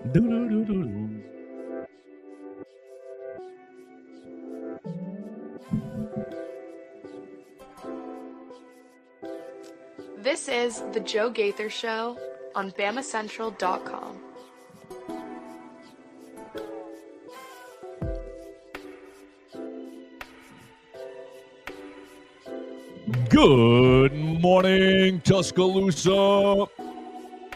Do-do-do-do-do. This is The Joe Gaither Show on BamaCentral.com. Good morning, Tuscaloosa,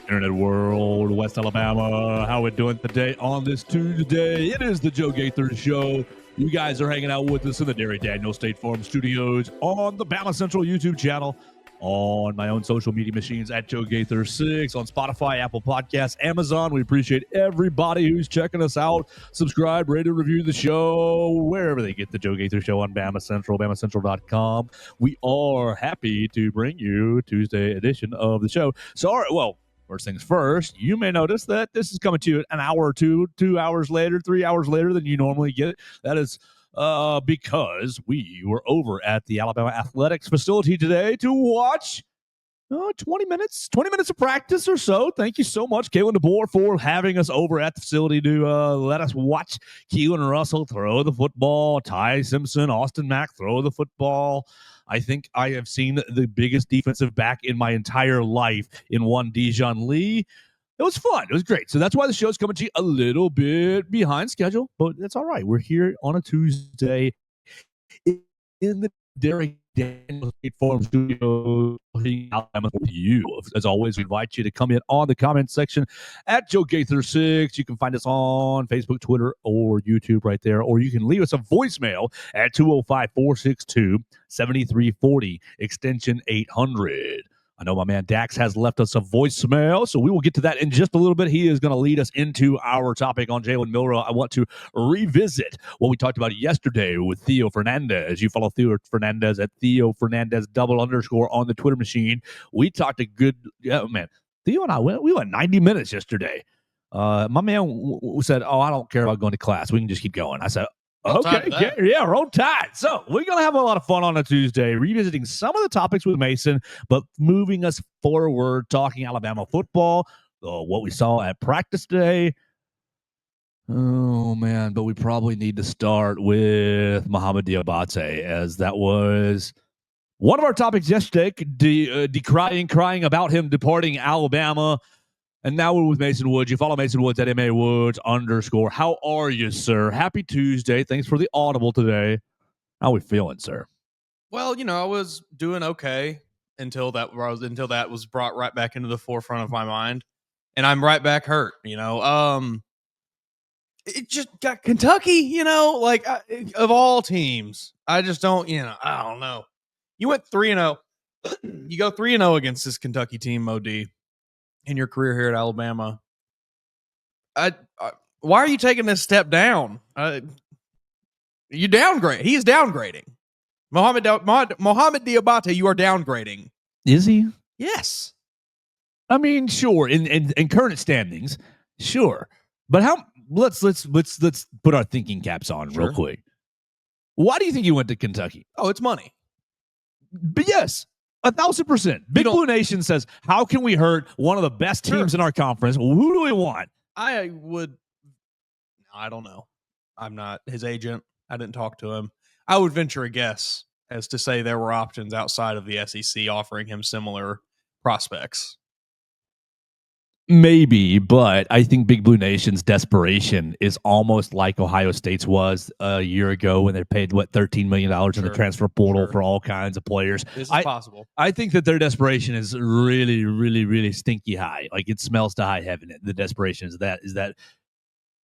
Internet world, West Alabama. How we doing today on this Tuesday? It is the Joe Gaither Show. You guys are hanging out with us in the Derry Daniel State Farm Studios on the Bama Central YouTube channel, on my own social media machines at Joe Gaither 6, on Spotify, Apple Podcasts, Amazon. We appreciate everybody who's checking us out. Subscribe, rate, and review the show wherever they get the Joe Gaither Show on Bama Central, BamaCentral.com. We are happy to bring you Tuesday edition of the show. Sorry, well, first things first, you may notice that this is coming to you an hour or 2 hours later, 3 hours later than you normally get it. That is because we were over at the Alabama Athletics facility today to watch 20 minutes of practice or so. Thank you so much, Kalen DeBoer, for having us over at the facility to let us watch Keelan Russell throw the football, Ty Simpson, Austin Mack throw the football. I think I have seen the biggest defensive back in my entire life in one Dijon Lee. It was fun. It was great. So that's why the show's coming to you a little bit behind schedule, but that's all right. We're here on a Tuesday in the Derry Daniel State Farm Studio Alabama for you. As always, we invite you to come in on the comment section at Joe Gaither 6. You can find us on Facebook, Twitter, or YouTube right there, or you can leave us a voicemail at 205-462-7340, extension 800. I know my man Dax has left us a voicemail, so we will get to that in just a little bit. He is going to lead us into our topic on Jalen Milroe. I want to revisit what we talked about yesterday with Theo Fernandez. You follow Theo Fernandez at Theo Fernandez __ on the Twitter machine. We talked a good, man. Theo and I we went 90 minutes yesterday. My man said, "Oh, I don't care about going to class. We can just keep going." I said, okay, yeah, roll tide. So we're going to have a lot of fun on a Tuesday, revisiting some of the topics with Mason, but moving us forward, talking Alabama football, what we saw at practice today. Oh, man, but we probably need to start with Mohamoud Diabate, as that was one of our topics yesterday, crying about him departing Alabama. And now we're with Mason Woods. You follow Mason Woods at MAWoods_. How are you, sir? Happy Tuesday. Thanks for the audible today. How we feeling, sir? Well, I was doing okay until that was brought right back into the forefront of my mind, and I'm right back hurt. It just got Kentucky. Of all teams, I just don't. I don't know. You went 3-0. You go 3-0 against this Kentucky team, Mod, in your career here at Alabama. Why are you taking this step down? You downgrade. He is downgrading. Mohamoud Diabate, you are downgrading. Is he? Yes. I mean, sure. In current standings, sure. But how? Let's put our thinking caps on real quick. Why do you think he went to Kentucky? Oh, it's money. But yes. 1,000%. Big Blue Nation says, how can we hurt one of the best teams in our conference? Who do we want? I don't know. I'm not his agent. I didn't talk to him. I would venture a guess as to say there were options outside of the SEC offering him similar prospects. Maybe, but I think Big Blue Nation's desperation is almost like Ohio State's was a year ago when they paid, $13 million in the transfer portal for all kinds of players. This is possible. I think that their desperation is really, really, really stinky high. Like it smells to high heaven. The desperation is that.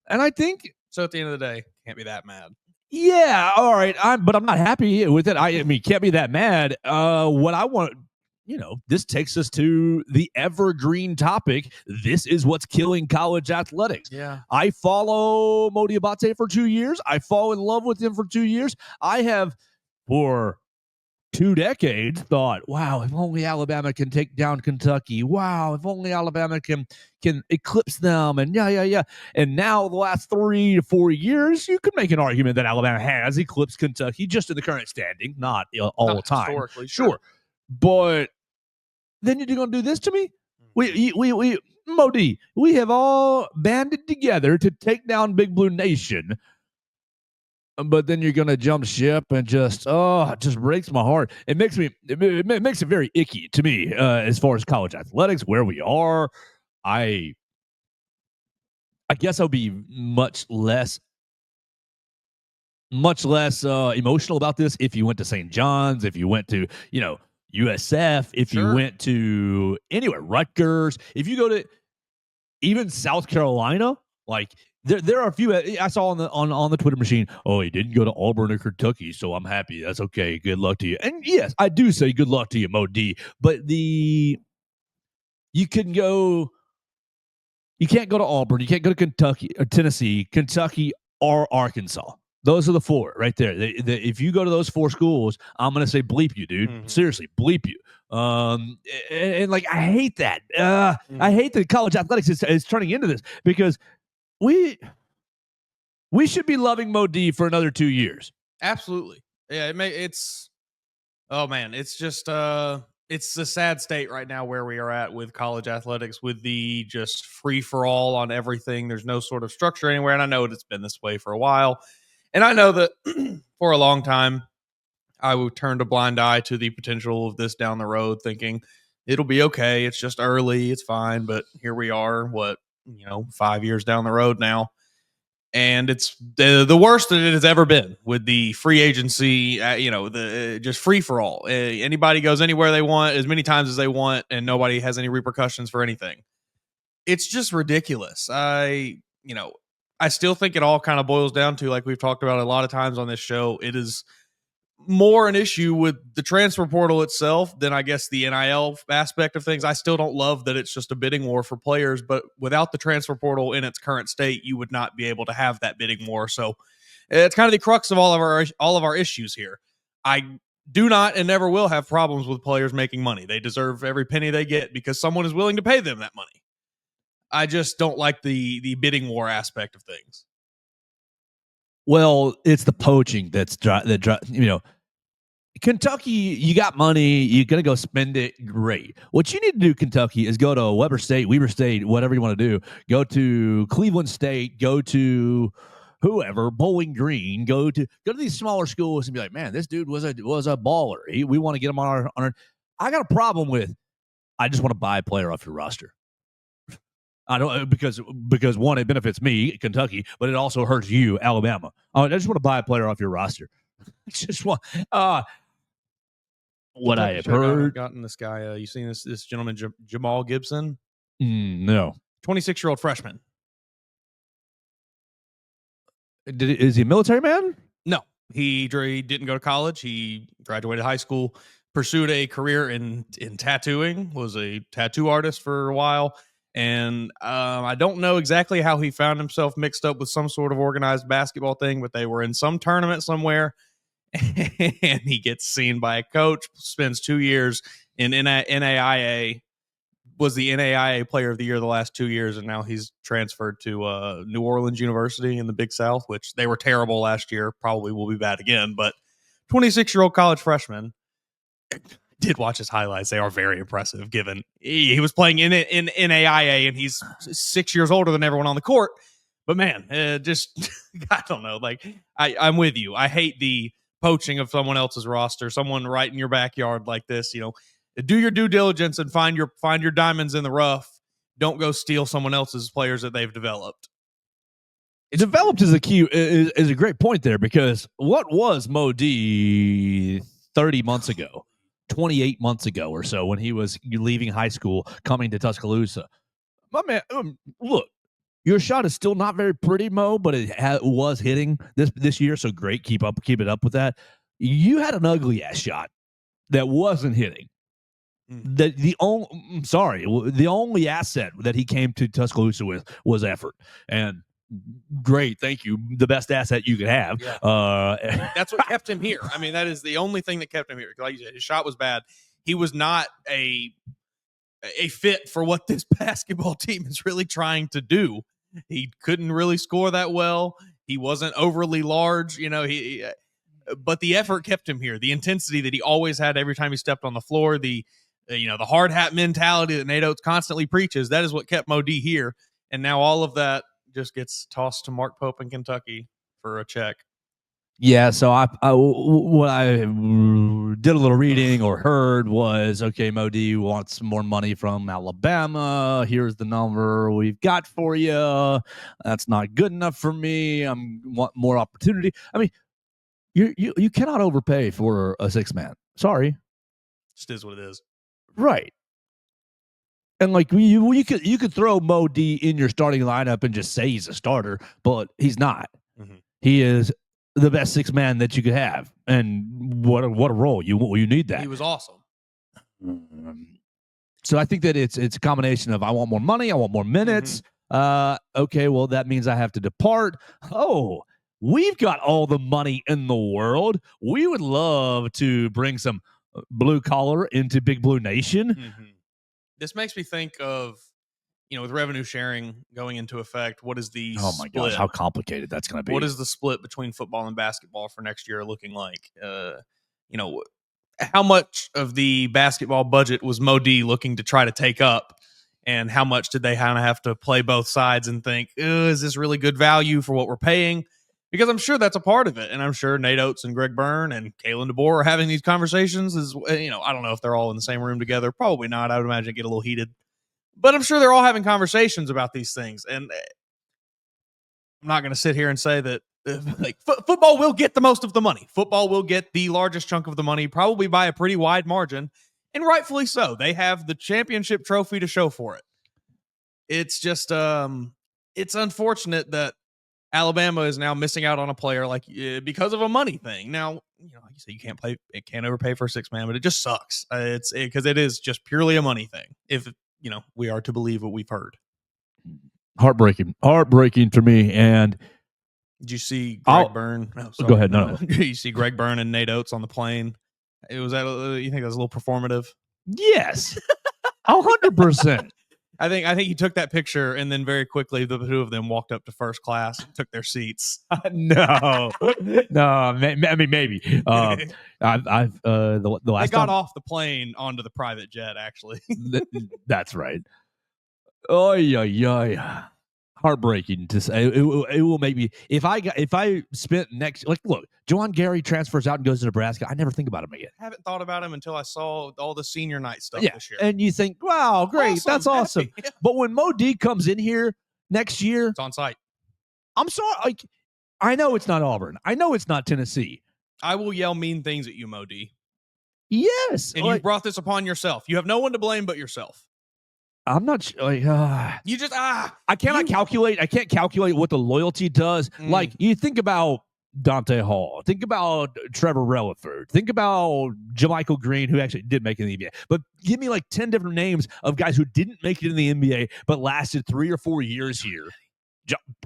And I think... So at the end of the day, can't be that mad. Yeah, all right. But I'm not happy with it. I mean, can't be that mad. What I want... this takes us to the evergreen topic. This is what's killing college athletics. Yeah. I follow Mo Diabate for 2 years. I fall in love with him for 2 years. I have, for 2 decades, thought, wow, if only Alabama can take down Kentucky. Wow, if only Alabama can eclipse them. And yeah. And now the last 3 to 4 years, you could make an argument that Alabama has eclipsed Kentucky just in the current standing, not all the time. Historically, sure. But then you're going to do this to me? Modi, we have all banded together to take down Big Blue Nation. But then you're going to jump ship and just breaks my heart. It makes it very icky to me as far as college athletics, where we are. I guess I'll be much less emotional about this if you went to St. John's, if you went to, USF, if you went to anywhere, Rutgers, if you go to even South Carolina, like there are a few I saw on the Twitter machine. Oh, he didn't go to Auburn or Kentucky, so I'm happy. That's okay. Good luck to you. And yes, I do say good luck to you, Mo D. But you can't go to Auburn. You can't go to Kentucky or Tennessee, Kentucky or Arkansas. Those are the four right there. If you go to those four schools, I'm going to say bleep you, dude. Mm-hmm. Seriously, bleep you. And like, I hate that. I hate that college athletics is turning into this because we should be loving Mo D for another 2 years. Absolutely. Yeah, oh man, it's just it's a sad state right now where we are at with college athletics, with the just free for all on everything. There's no sort of structure anywhere, and I know it's been this way for a while. And I know that for a long time, I would turn a blind eye to the potential of this down the road, thinking it'll be okay. It's just early. It's fine. But here we are, 5 years down the road now. And it's the worst that it has ever been with the free agency, just free for all. Anybody goes anywhere they want, as many times as they want, and nobody has any repercussions for anything. It's just ridiculous. I still think it all kind of boils down to, like we've talked about a lot of times on this show, it is more an issue with the transfer portal itself than I guess the NIL aspect of things. I still don't love that it's just a bidding war for players, but without the transfer portal in its current state, you would not be able to have that bidding war. So it's kind of the crux of all of our issues here. I do not and never will have problems with players making money. They deserve every penny they get because someone is willing to pay them that money. I just don't like the bidding war aspect of things. Well, it's the poaching Kentucky, you got money, you're going to go spend it, great. What you need to do, Kentucky, is go to Weber State, whatever you want to do. Go to Cleveland State, go to whoever, Bowling Green, go to these smaller schools and be like, man, this dude was a baller. We want to get him on our. I got a problem with, I just want to buy a player off your roster. I don't, because one, it benefits me, Kentucky, but it also hurts you, Alabama. I just want to buy a player off your roster. I just want what I have heard. Gotten this guy. You seen this gentleman, Jamal Gibson? No. 26-year-old freshman. Is he a military man? No, he didn't go to college. He graduated high school, pursued a career in tattooing, was a tattoo artist for a while. And I don't know exactly how he found himself mixed up with some sort of organized basketball thing, but they were in some tournament somewhere, and he gets seen by a coach, spends 2 years in NAIA, was the NAIA Player of the Year the last 2 years, and now he's transferred to New Orleans University in the Big South, which they were terrible last year, probably will be bad again, but 26-year-old college freshman. Did watch his highlights. They are very impressive, given he was playing in NAIA and he's 6 years older than everyone on the court. But man, just I don't know. Like I'm with you. I hate the poaching of someone else's roster, someone right in your backyard like this. Do your due diligence and find your diamonds in the rough. Don't go steal someone else's players that they've developed. Developed is a great point there, because what was Mo D 30 months ago? 28 months ago or so, when he was leaving high school, coming to Tuscaloosa. My man, look, your shot is still not very pretty, Mo, but it was hitting this year, so great. Keep it up with that. You had an ugly ass shot that wasn't hitting. The only asset that he came to Tuscaloosa with was effort, and great, thank you. The best asset you could have. Yeah. That's what kept him here. I mean, that is the only thing that kept him here. Like you said, his shot was bad. He was not a fit for what this basketball team is really trying to do. He couldn't really score that well. He wasn't overly large, but the effort kept him here. The intensity that he always had every time he stepped on the floor, the The hard hat mentality that Nate Oates constantly preaches. That is what kept Mo D here. And now all of that just gets tossed to Mark Pope in Kentucky for a check. Yeah, so what I did a little reading or heard was, okay, Mo D wants some more money from Alabama. Here's the number we've got for you. That's not good enough for me. I want more opportunity. I mean, you cannot overpay for a 6-man. Sorry, Just is what it is. right? And like you could throw Mo D in your starting lineup and just say he's a starter, but he's not. Mm-hmm. He is the best 6-man that you could have, and what a role you need that. He was awesome. So I think that it's a combination of I want more money, I want more minutes. Okay, well that means I have to depart. Oh, we've got all the money in the world. We would love to bring some blue collar into Big Blue Nation. Mm-hmm. This makes me think of, with revenue sharing going into effect, what is the oh my gosh, how complicated that's going to be. What is the split between football and basketball for next year looking like? How much of the basketball budget was Mo D looking to try to take up, and how much did they kind of have to play both sides and think, is this really good value for what we're paying? Because I'm sure that's a part of it, and I'm sure Nate Oates and Greg Byrne and Kalen DeBoer are having these conversations. I don't know if they're all in the same room together. Probably not. I would imagine it get a little heated. But I'm sure they're all having conversations about these things. And I'm not going to sit here and say that football will get the most of the money. Football will get the largest chunk of the money, probably by a pretty wide margin. And rightfully so. They have the championship trophy to show for it. It's just, it's unfortunate that Alabama is now missing out on a player because of a money thing. Now, like you say, it can't overpay for a 6-man, but it just sucks. It's because it is just purely a money thing. If we are to believe what we've heard. Heartbreaking to me. And did you see Greg Byrne? Oh, go ahead. No. You see Greg Byrne and Nate Oates on the plane. You think that was a little performative? Yes, 100%. I think he took that picture, and then very quickly the two of them walked up to first class and took their seats. No. I mean maybe. I've the last they got time, off the plane onto the private jet. Actually, that's right. Oh yeah. Heartbreaking to say. It will make me if I spent next look, Juwan Gary transfers out and goes to Nebraska. I never think about him again. I haven't thought about him until I saw all the senior night stuff this year. And you think, wow, great, awesome, that's awesome. Yeah. But when Mo D comes in here next year, it's on site. I'm sorry. I know it's not Auburn. I know it's not Tennessee. I will yell mean things at you, Mo D. Yes, and you brought this upon yourself. You have no one to blame but yourself. I'm not you just I cannot calculate. I can't calculate what the loyalty does. Like you think about Dante Hall, think about Trevor Relaford, think about JaMychal Green, who actually did make it in the NBA. But give me 10 different names of guys who didn't make it in the NBA but lasted 3 or 4 years here.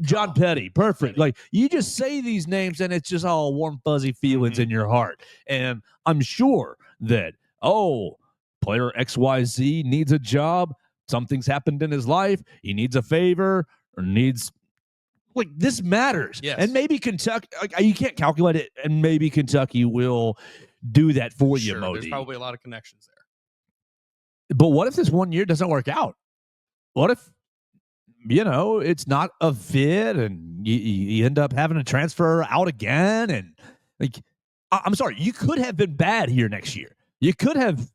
John Petty, perfect. You just say these names and it's just all warm, fuzzy feelings in your heart. And I'm sure that player XYZ needs a job. Something's happened in his life. He needs a favor or needs this matters. Yes. And maybe Kentucky, you can't calculate it. And maybe Kentucky will do that for you, Mo D. There's probably a lot of connections there. But what if this 1 year doesn't work out? What if, it's not a fit and you end up having to transfer out again? And I'm sorry, you could have been bad here next year. You could have.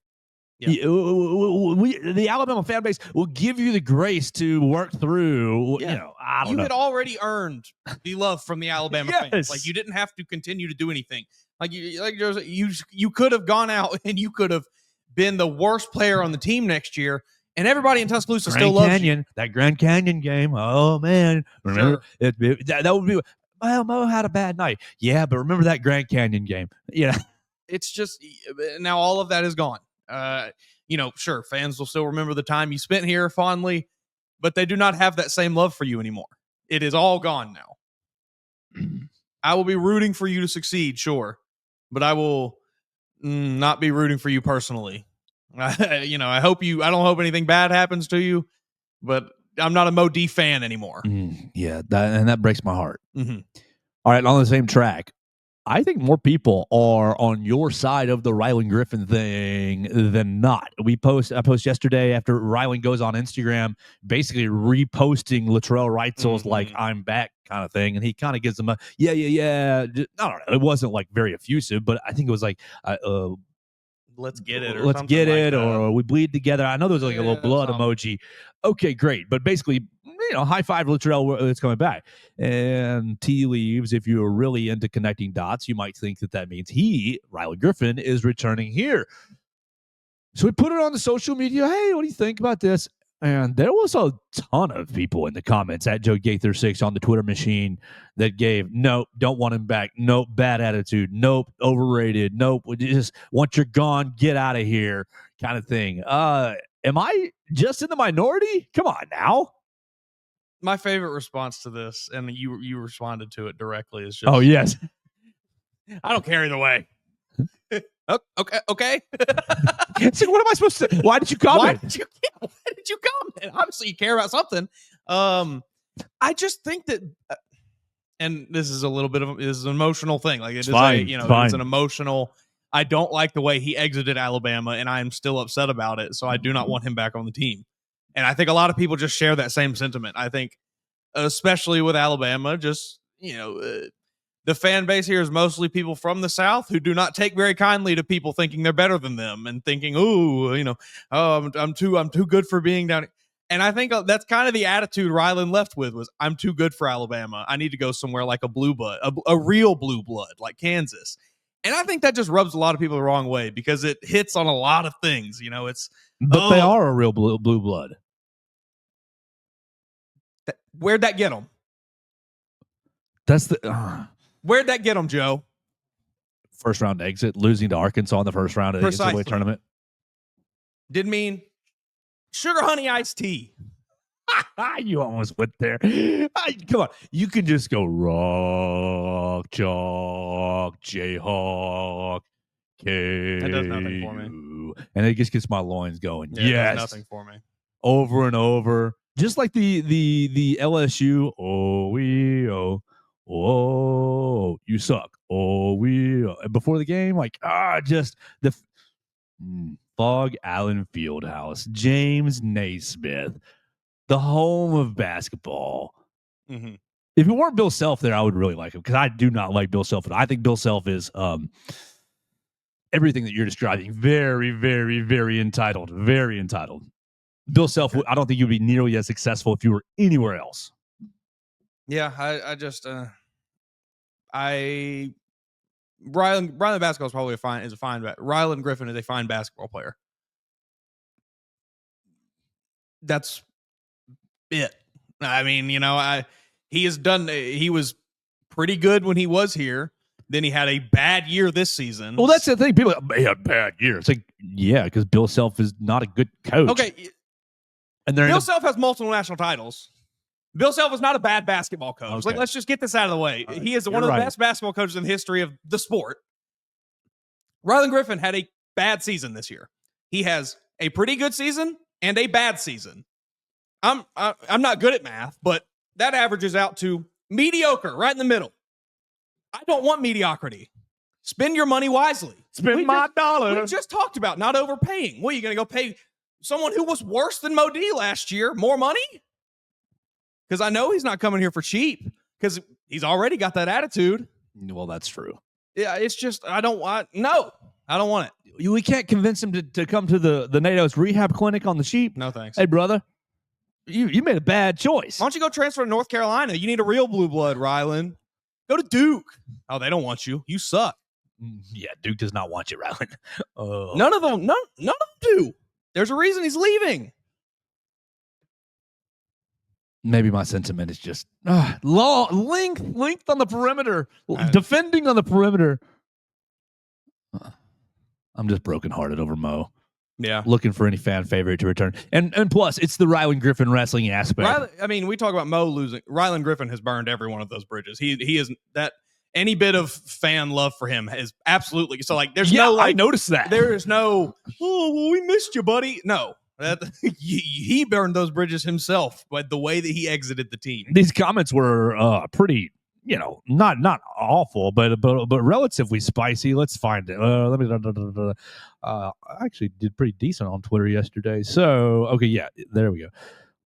Yeah. The Alabama fan base will give you the grace to work through. Yeah. I don't know. You had already earned the love from the Alabama fans. You didn't have to continue to do anything. You could have gone out and you could have been the worst player on the team next year, and everybody in Tuscaloosa still loves you. That Grand Canyon game. Oh man, remember that would be. Well, Mo had a bad night. Yeah, but remember that Grand Canyon game. Yeah, it's just now all of that is gone. Sure, fans will still remember the time you spent here fondly, but they do not have that same love for you anymore. It is all gone now. I will be rooting for you to succeed, sure, but I will not be rooting for you personally. I don't hope anything bad happens to you, but I'm not a Mo D fan anymore. Yeah, that breaks my heart. Mm-hmm. All right, on the same track, I think more people are on your side of the Rylan Griffin thing than not. I post yesterday after Rylan goes on Instagram, basically reposting Latrell Wrightsel's like "I'm back" kind of thing, and he kind of gives him a yeah. I don't know. It wasn't like very effusive, but I think it was like let's get it, or let's something get like it, that. or we bleed together. I know there's like a little blood emoji. Okay, great, but basically, high five Latrell. It's coming back, and tea leaves. If you're really into connecting dots, you might think that means Rylan Griffin, is returning here. So we put it on the social media. Hey, what do you think about this? And there was a ton of people in the comments at Joe Gaither 6 on the Twitter machine that gave, nope, don't want him back. Nope, bad attitude. Nope, overrated. Nope, just once you're gone, get out of here kind of thing. Am I just in the minority? Come on now. My favorite response to this, and you responded to it directly, is just, oh, yes. I don't care either way. Okay. It's like, what am I supposed to? Why did you comment? Why did you comment? Obviously, you care about something. I just think that, and this is a little bit of this is an emotional thing. Like it's an emotional. I don't like the way he exited Alabama, and I am still upset about it. So I do not want him back on the team. And I think a lot of people just share that same sentiment. I think, especially with Alabama, just the fan base here is mostly people from the South who do not take very kindly to people thinking they're better than them and thinking, I'm too good for being down here. And I think that's kind of the attitude Rylan left with was, I'm too good for Alabama. I need to go somewhere like a blue blood, a real blue blood like Kansas. And I think that just rubs a lot of people the wrong way because it hits on a lot of things. But they are a real blue blood. Where'd that get them? That's the. Where'd that get them, Joe? First round exit, losing to Arkansas in the first round of the NCAA tournament. Didn't mean sugar honey iced tea. You almost went there. Come on. You can just go rock, chalk, Jayhawk, K. That does nothing for me. And it just gets my loins going. Yeah, yes. It does nothing for me. Over and over. Just like the LSU. Oh, you suck. And before the game, just the Fog Allen Fieldhouse, James Naismith, the home of basketball. Mm-hmm. If it weren't Bill Self there, I would really like him because I do not like Bill Self. I think Bill Self is everything that you're describing. Very, very, very entitled. Very entitled. Bill Self, I don't think you'd be nearly as successful if you were anywhere else. Yeah, Rylan basketball is probably Rylan Griffin is a fine basketball player. That's it. I mean, he was pretty good when he was here. Then he had a bad year this season. Well, that's the thing. People he had a bad year. It's like, yeah, because Bill Self is not a good coach. Okay. And Bill Self has multiple national titles. Bill Self is not a bad basketball coach. Okay. Let's just get this out of the way. He is one of the best basketball coaches in the history of the sport. Rylan Griffin had a bad season this year. He has a pretty good season and a bad season. I'm not good at math, but that averages out to mediocre, right in the middle. I don't want mediocrity. Spend your money wisely. Spend my dollar. We just talked about not overpaying. What, are you going to go pay someone who was worse than Mo D last year more money? Because I know he's not coming here for cheap because he's already got that attitude. Well, that's true. Yeah, it's just, I don't want it. We can't convince him to come to the NATO's rehab clinic on the sheep. No, thanks. Hey, brother, you made a bad choice. Why don't you go transfer to North Carolina? You need a real blue blood, Rylan. Go to Duke. Oh, they don't want you. You suck. Yeah, Duke does not want you, Rylan. None of them do. There's a reason he's leaving. Maybe my sentiment is just length on the perimeter, defending on the perimeter. I'm just brokenhearted over Mo. Yeah, looking for any fan favorite to return, and plus it's the Rylan Griffin wrestling aspect. We talk about Mo losing. Rylan Griffin has burned every one of those bridges. He is that any bit of fan love for him is absolutely so. There's no. I noticed that there is no. Oh, well, we missed you, buddy. No. He burned those bridges himself by the way that he exited the team. These comments were pretty, not awful, but relatively spicy. Let's find it. Let me. I actually did pretty decent on Twitter yesterday. So okay, yeah, there we go.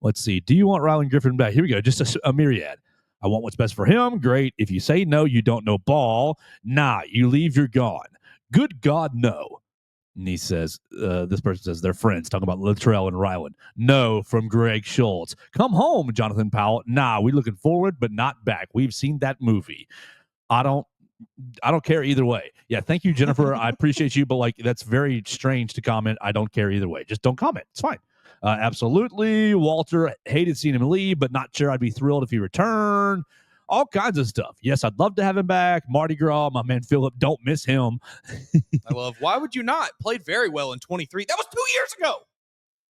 Let's see. Do you want Rylan Griffin back? Here we go. Just a myriad. I want what's best for him. Great. If you say no, you don't know ball. Nah, you leave, you're gone. Good God, no. And he says, this person says they're friends, talking about Latrell and Rylan. No, from Greg Schultz. Come home, Jonathan Powell. Nah, we looking forward, but not back. We've seen that movie. I don't care either way. Yeah, thank you, Jennifer. I appreciate you, but like that's very strange to comment. I don't care either way. Just don't comment. It's fine. Absolutely. Walter hated seeing him leave, but not sure I'd be thrilled if he returned. All kinds of stuff. Yes, I'd love to have him back. Mardi Gras, my man Philip, don't miss him. I love. Why would you not? Played very well in 23. That was 2 years ago.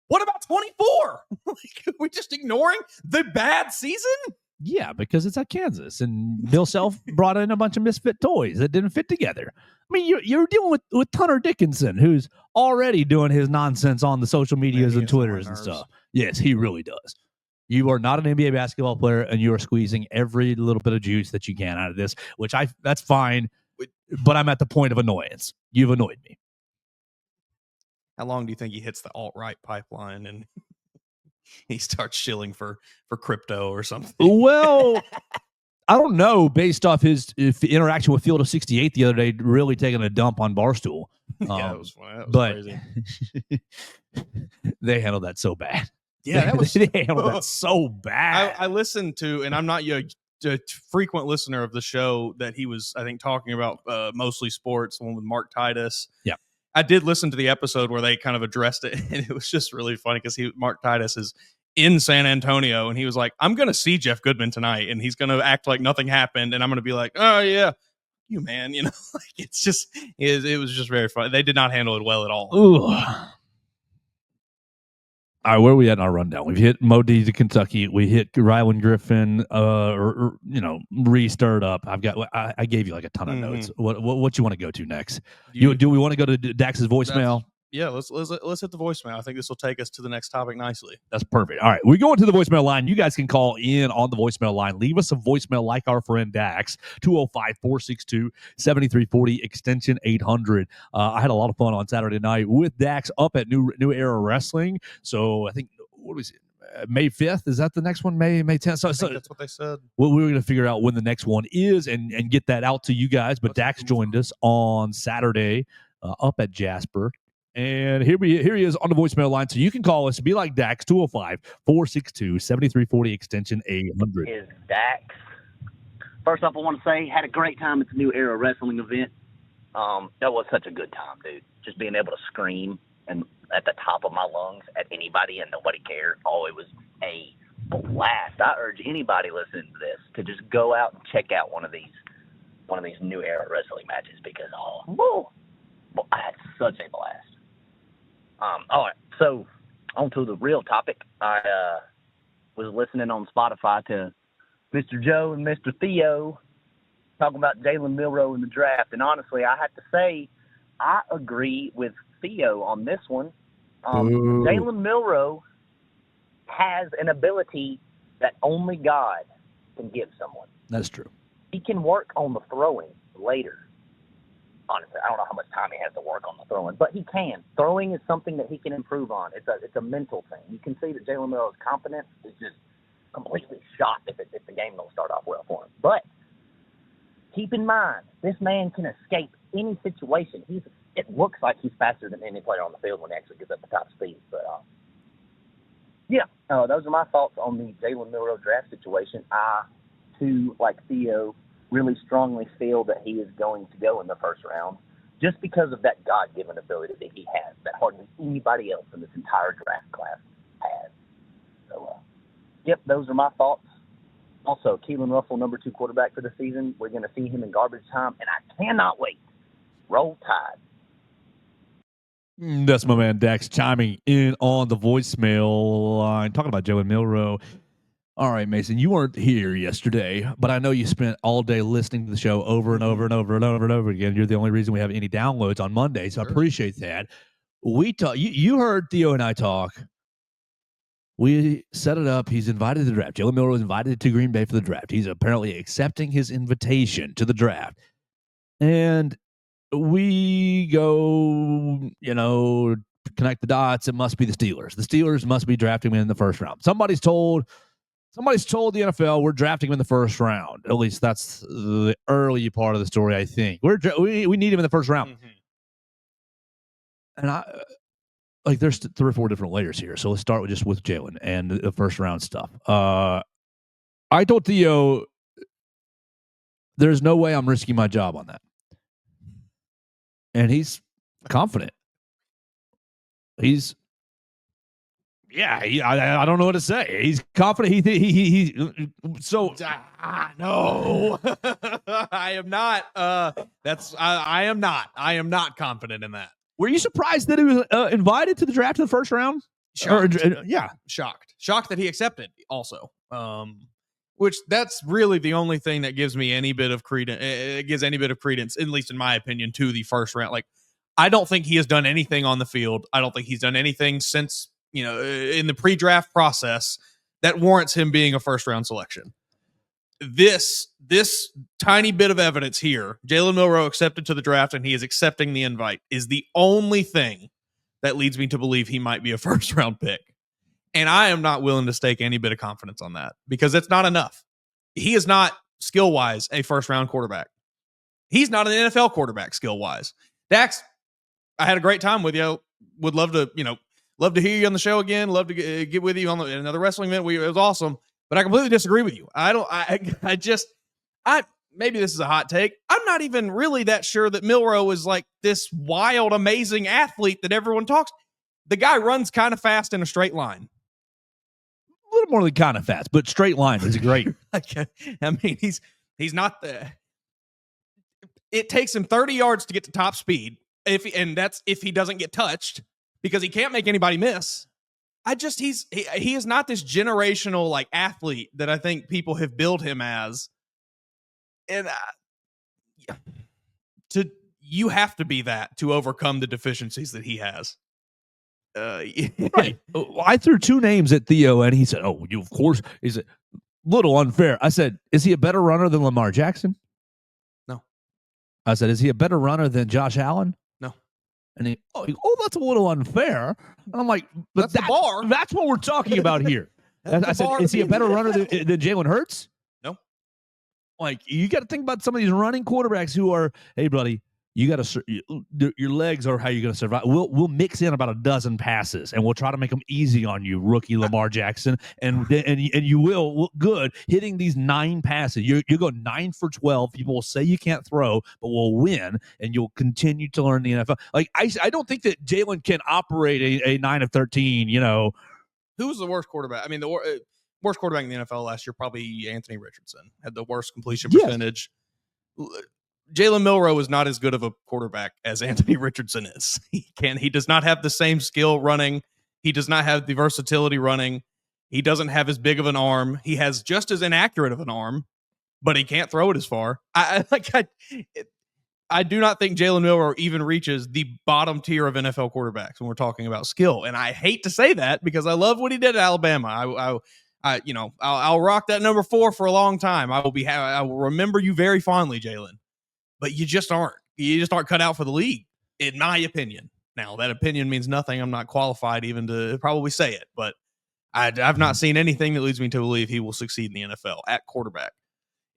What about 24? Like, we just ignoring the bad season? Yeah, because it's at Kansas, and Bill Self brought in a bunch of misfit toys that didn't fit together. I mean, you're dealing with Tunner Dickinson, who's already doing his nonsense on the social medias and Twitters and stuff. Yes, he really does. You are not an NBA basketball player, and you are squeezing every little bit of juice that you can out of this, which that's fine, but I'm at the point of annoyance. You've annoyed me. How long do you think he hits the alt-right pipeline and he starts shilling for crypto or something? Well, I don't know, based off his interaction with Field of 68 the other day, really taking a dump on Barstool. Yeah, it was funny. That was crazy. They handled that so bad. Yeah, that was they handled that so bad. I listened to, and I'm not a frequent listener of the show that he was, I think, talking about mostly sports, the one with Mark Titus. Yeah. I did listen to the episode where they kind of addressed it, and it was just really funny because Mark Titus is in San Antonio, and he was like, I'm going to see Jeff Goodman tonight, and he's going to act like nothing happened, and I'm going to be like, oh, yeah, you man, like it's just, it was just very funny. They did not handle it well at all. Ooh. All right, where are we at in our rundown? We've hit Mo D to Kentucky. We hit Rylan Griffin, re-stirred up. I gave you like a ton of notes. What you want to go to next? Do we want to go to Dax's voicemail? Yeah, let's hit the voicemail. I think this will take us to the next topic nicely. That's perfect. All right, we're going to the voicemail line. You guys can call in on the voicemail line. Leave us a voicemail like our friend Dax, 205-462-7340, extension 800. I had a lot of fun on Saturday night with Dax up at New Era Wrestling. So I think, what was it? May 5th, is that the next one? May 10th? So that's what they said. Well, we were going to figure out when the next one is and get that out to you guys. But Dax joined us on Saturday up at Jasper. And here he is on the voicemail line. So you can call us. Be like Dax, 205-462-7340, extension 800. Is Dax. First off, I want to say, had a great time at the New Era Wrestling event. That was such a good time, dude. Just being able to scream and at the top of my lungs at anybody and nobody cared. Oh, it was a blast. I urge anybody listening to this to just go out and check out one of these New Era Wrestling matches because, I had such a blast. All right, so on to the real topic. I was listening on Spotify to Mr. Joe and Mr. Theo talking about Jalen Milroe in the draft, and honestly, I have to say I agree with Theo on this one. Jalen Milroe has an ability that only God can give someone. That's true. He can work on the throwing later. Honestly, I don't know how much time he has to work on the throwing, but he can. Throwing is something that he can improve on. It's a mental thing. You can see that Jalen Milroe's confidence is just completely shot if the game don't start off well for him. But keep in mind, this man can escape any situation. It looks like he's faster than any player on the field when he actually gets up to top speed. But those are my thoughts on the Jalen Milroe draft situation. I, too, like Theo, really strongly feel that he is going to go in the first round just because of that God-given ability that he has that hardly anybody else in this entire draft class has. So, those are my thoughts. Also, Keelan Russell, number 2 quarterback for the season. We're going to see him in garbage time, and I cannot wait. Roll Tide. That's my man Dax chiming in on the voicemail line, talking about Jalen Milroe. All right, Mason, you weren't here yesterday, but I know you spent all day listening to the show over and over and over and over and over again. You're the only reason we have any downloads on Monday, so I appreciate that. You heard Theo and I talk We set it up. He's invited to the draft. Jalen Milroe was invited to Green Bay for the draft. He's apparently accepting his invitation to the draft. And we go, connect the dots. It must be the Steelers. The Steelers must be drafting him in the first round. Somebody's told the NFL we're drafting him in the first round. At least that's the early part of the story, I think. We need him in the first round. Mm-hmm. And there's 3 or 4 different layers here. So let's start with Jalen and the first round stuff. I told Theo, there's no way I'm risking my job on that. And he's confident. I don't know what to say. He's confident. No, I am not. I am not. I am not confident in that. Were you surprised that he was invited to the draft in the first round? Shocked. Shocked that he accepted. Also, which that's really the only thing that gives me any bit of credence. It gives any bit of credence, at least in my opinion, to the first round. Like, I don't think he has done anything on the field. I don't think he's done anything since in the pre-draft process that warrants him being a first round selection. This tiny bit of evidence here, Jalen Milroe accepted to the draft and he is accepting the invite, is the only thing that leads me to believe he might be a first round pick. And I am not willing to stake any bit of confidence on that because it's not enough. He is not skill wise a first round quarterback. He's not an NFL quarterback skill wise. Dax, I had a great time with you. Would love to, love to hear you on the show again. Love to get with you on another wrestling event. It was awesome. But I completely disagree with you. Maybe this is a hot take. I'm not even really that sure that Milroe is like this wild, amazing athlete that everyone talks. The guy runs kind of fast in a straight line. A little more than kind of fast, but straight line is great. I mean, he's not the. It takes him 30 yards to get to top speed, that's if he doesn't get touched because he can't make anybody miss. He is not this generational like athlete that I think people have billed him as. And you have to be that to overcome the deficiencies that he has. Right. I threw 2 names at Theo and he said, "Oh, you of course." Is it a little unfair? I said, "Is he a better runner than Lamar Jackson?" No. I said, "Is he a better runner than Josh Allen?" No. And he, that's a little unfair. And I'm like, but that's the bar. That's what we're talking about here. I said, "Is he a better runner than Jalen Hurts?" No. Like, you got to think about some of these running quarterbacks who are, hey, buddy, you got to your legs are how you're going to survive. We'll mix in about a dozen passes and we'll try to make them easy on you, rookie Lamar Jackson, and you will look good hitting these 9 passes. You go 9 for 12. People will say you can't throw, but we'll win, and you'll continue to learn the NFL. Like I don't think that Jalen can operate a 9 of 13. Who was the worst quarterback? I mean, the worst quarterback in the NFL last year, probably Anthony Richardson, had the worst completion percentage. Jalen Milroe is not as good of a quarterback as Anthony Richardson is. He does not have the same skill running. He does not have the versatility running. He doesn't have as big of an arm. He has just as inaccurate of an arm, but he can't throw it as far. I do not think Jalen Milroe even reaches the bottom tier of NFL quarterbacks when we're talking about skill. And I hate to say that because I love what he did at Alabama. I'll rock that number 4 for a long time. I will remember you very fondly, Jalen. But you just aren't. You just aren't cut out for the league, in my opinion. Now, that opinion means nothing. I'm not qualified even to probably say it. But I've not seen anything that leads me to believe he will succeed in the NFL at quarterback.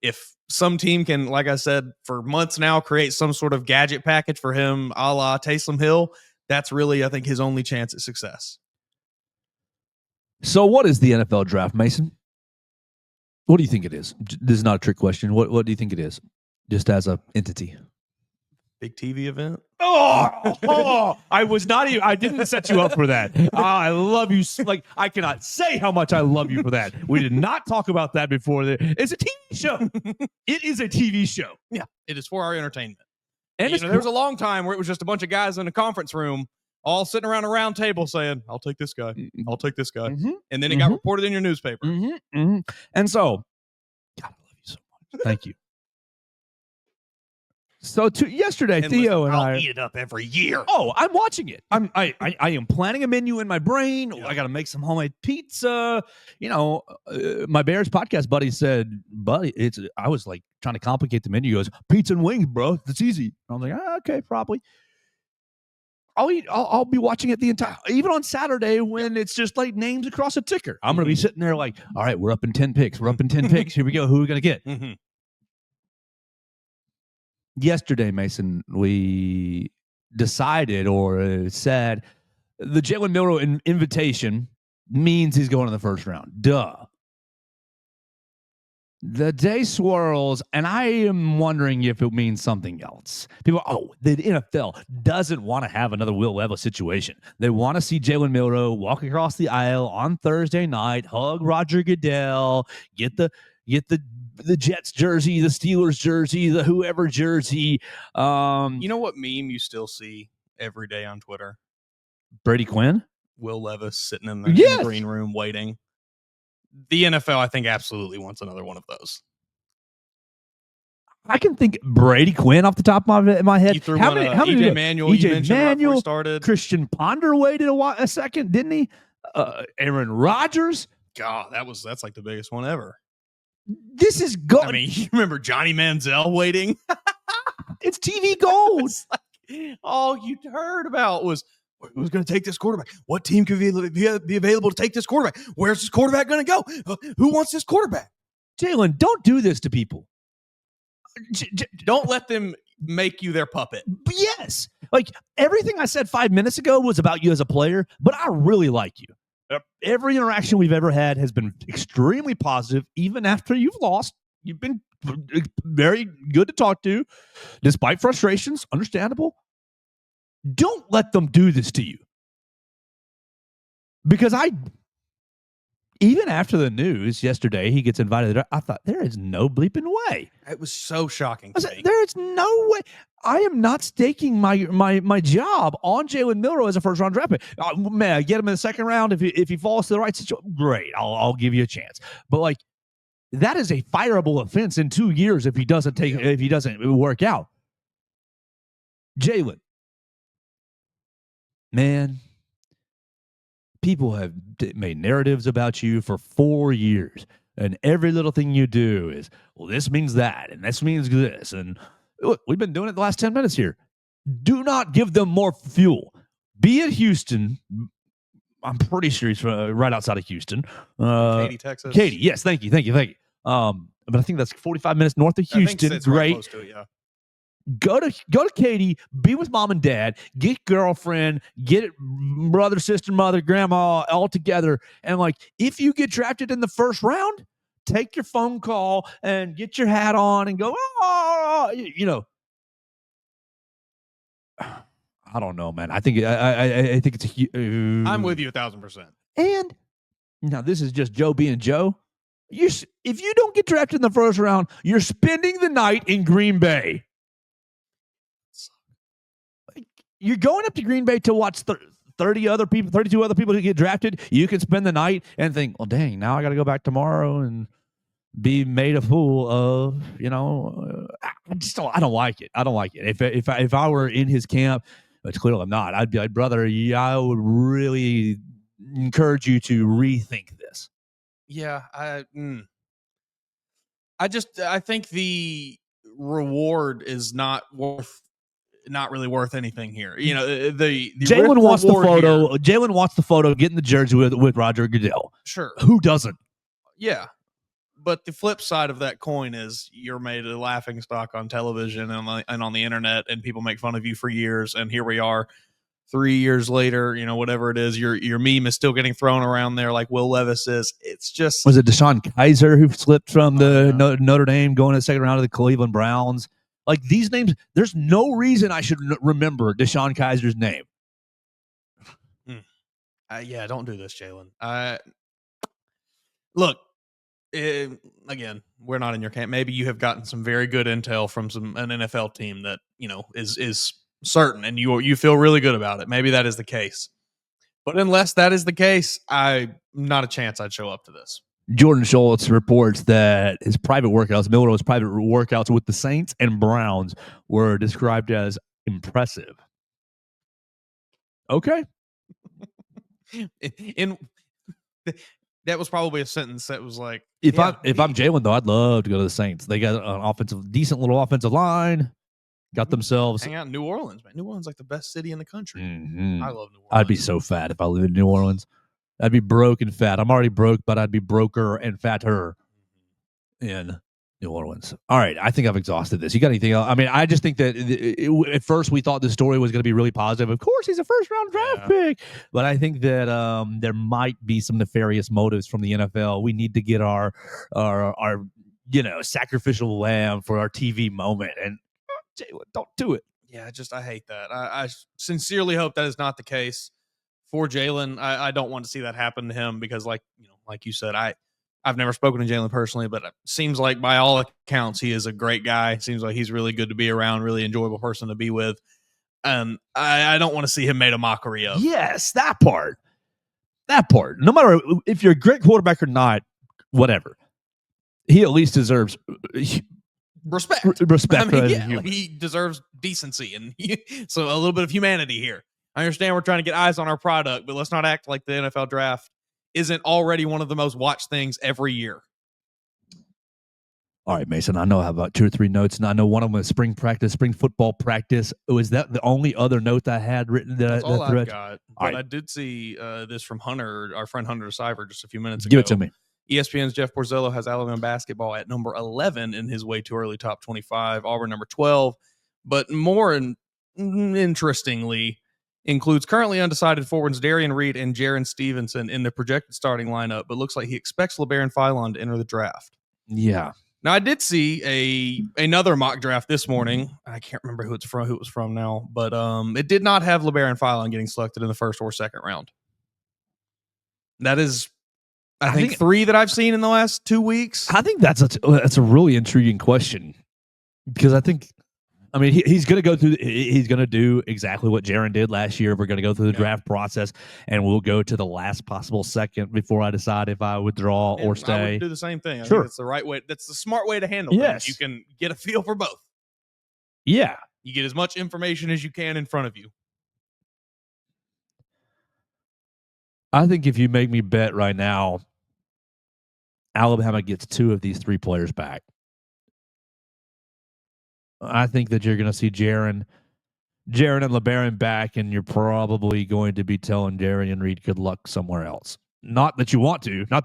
If some team can, like I said, for months now, create some sort of gadget package for him a la Taysom Hill, that's really, I think, his only chance at success. So what is the NFL draft, Mason? What do you think it is? This is not a trick question. What do you think it is? Just as a entity. Big TV event? I was not even, I didn't set you up for that. I love you. Like, I cannot say how much I love you for that. We did not talk about that before. It's a TV show. It is a TV show. Yeah, it is for our entertainment. And there was a long time where it was just a bunch of guys in a conference room all sitting around a round table saying, "I'll take this guy. I'll take this guy." Mm-hmm. And then it got reported in your newspaper. Mm-hmm. Mm-hmm. And so, God, I love you so much. Thank you. So yesterday, And Theo listen, and I'll I eat it up every year. Oh, I'm watching it. I am planning a menu in my brain. Yeah. I got to make some homemade pizza. My Bears podcast buddy said, "Buddy, I was like trying to complicate the menu. He goes, pizza and wings, bro. That's easy." And I was like, okay, probably. I'll be watching it the entire, even on Saturday when it's just like names across a ticker. I'm gonna be sitting there like, all right, we're up in 10 picks. We're up in 10 picks. Here we go. Who are we gonna get? Mm-hmm. Yesterday, Mason, we decided or said the Jalen Milroe invitation means he's going in the first round. Duh. The day swirls, and I am wondering if it means something else. People, the NFL doesn't want to have another Will Levis situation. They want to see Jalen Milroe walk across the aisle on Thursday night, hug Roger Goodell, get the Jets jersey, the Steelers jersey, the whoever jersey. You know what meme you still see every day on Twitter? Brady Quinn? Will Levis sitting in the green room waiting. The NFL, I think, absolutely wants another one of those. I can think Brady Quinn off the top of my head. You threw how one, many EJ Manuel, you mentioned right before we started. Christian Ponder waited a second, didn't he? Aaron Rodgers. God, that's like the biggest one ever. This is gold. I mean, you remember Johnny Manziel waiting? It's TV gold. Like, all you heard about was who's going to take this quarterback? What team could be available to take this quarterback? Where's this quarterback going to go? Who wants this quarterback? Jalen, don't do this to people. Don't let them make you their puppet. Yes. Like everything I said 5 minutes ago was about you as a player, but I really like you. Every interaction we've ever had has been extremely positive, even after you've lost. You've been very good to talk to, despite frustrations. Understandable. Don't let them do this to you. Because even after the news yesterday, he gets invited. I thought, there is no bleeping way. It was so shocking to me. There is no way. I am not staking my job on Jalen Milroe as a first round draft pick. Man, get him in the second round if he falls to the right situation. Great, I'll give you a chance. But like, that is a fireable offense in 2 years if he doesn't work out. Jalen, man, people have made narratives about you for 4 years, and every little thing you do is, well, this means that, and this means this, and look, we've been doing it the last 10 minutes here. Do not give them more fuel. Be it Houston. I'm pretty sure he's right outside of Houston. Katy, Texas. Katy, yes, thank you. But I think that's 45 minutes north of Houston. It's great. Right close to it, yeah. Go to Katy, be with mom and dad, get girlfriend, get brother, sister, mother, grandma all together. And like, if you get drafted in the first round, take your phone call and get your hat on and go, I don't know, man. I think it's I'm with you 1,000%. And now this is just Joe being Joe. If you don't get drafted in the first round, you're spending the night in Green Bay. You're going up to Green Bay to watch 32 other people who get drafted. You can spend the night and think, well, dang, now I got to go back tomorrow and be made a fool of. I don't like it. I don't like it. If I were in his camp, which clearly I'm not, I'd be like, brother, I would really encourage you to rethink this. Yeah, I think the reward is not really worth anything here. The Jalen wants the photo. Here, Jalen wants the photo getting the jersey with Roger Goodell. Sure. Who doesn't? Yeah. But the flip side of that coin is you're made a laughing stock on television and on the internet, and people make fun of you for years. And here we are 3 years later, whatever it is, your meme is still getting thrown around there like Will Levis is. It's just. Was it Deshaun Kaiser who slipped from the Notre Dame going to the second round of the Cleveland Browns? Like these names, there's no reason I should remember Deshaun Kaiser's name. Yeah, don't do this, Jalen. Look, again, we're not in your camp. Maybe you have gotten some very good intel from an NFL team that is certain, and you feel really good about it. Maybe that is the case. But unless that is the case, not a chance I'd show up to this. Jordan Schultz reports that his private workouts, Milroe's private workouts with the Saints and Browns, were described as impressive. Okay. In that was probably a sentence that was like, If I'm Jalen though, I'd love to go to the Saints. They got an decent little offensive line. Got themselves. hang out in New Orleans, man. New Orleans like the best city in the country. I love New Orleans. I'd be so fat if I lived in New Orleans. I'd be broke and fat. I'm already broke, but I'd be broker and fatter in New Orleans. All right, I think I've exhausted this. You got anything else? I mean, I just think that at first we thought the story was going to be really positive. Of course, he's a first-round draft pick, but I think that there might be some nefarious motives from the NFL. We need to get our sacrificial lamb for our TV moment, and Jalen, don't do it. Yeah, I hate that. I sincerely hope that is not the case for Jalen. I don't want to see that happen to him because, like you said, I've never spoken to Jalen personally, but it seems like by all accounts, he is a great guy. Seems like he's really good to be around, really enjoyable person to be with. And I don't want to see him made a mockery of. Yes, that part. No matter if you're a great quarterback or not, whatever. He at least deserves respect. Respect. I mean, he deserves decency and so a little bit of humanity here. I understand we're trying to get eyes on our product, but let's not act like the NFL draft isn't already one of the most watched things every year. All right, Mason, I know I have about 2 or 3 notes, and I know one of them is spring football practice. Was that the only other note I had written? That's all I've got. But I did see this from Hunter, our friend Hunter Cypher, just a few minutes ago. Give it to me. ESPN's Jeff Borzello has Alabama basketball at number 11 in his way too early top 25, Auburn number 12. But more interestingly, includes currently undecided forwards Darian Reed and Jaron Stevenson in the projected starting lineup, but looks like he expects LeBaron Philon to enter the draft. Yeah. Now, I did see another mock draft this morning. I can't remember who it was from now, but it did not have LeBaron Philon getting selected in the first or second round. That is, I think 3 that I've seen in the last 2 weeks. I think that's a really intriguing question because he's going to go through. He's going to do exactly what Jaron did last year. We're going to go through the draft process, and we'll go to the last possible second before I decide if I withdraw or stay. I would do the same thing. I sure, think that's the right way. That's the smart way to handle things. You can get a feel for both. Yeah, you get as much information as you can in front of you. I think if you make me bet right now, Alabama gets 2 of these 3 players back. I think that you're going to see Jaron and LeBaron back, and you're probably going to be telling Darian Reed good luck somewhere else. Not that you want to, no.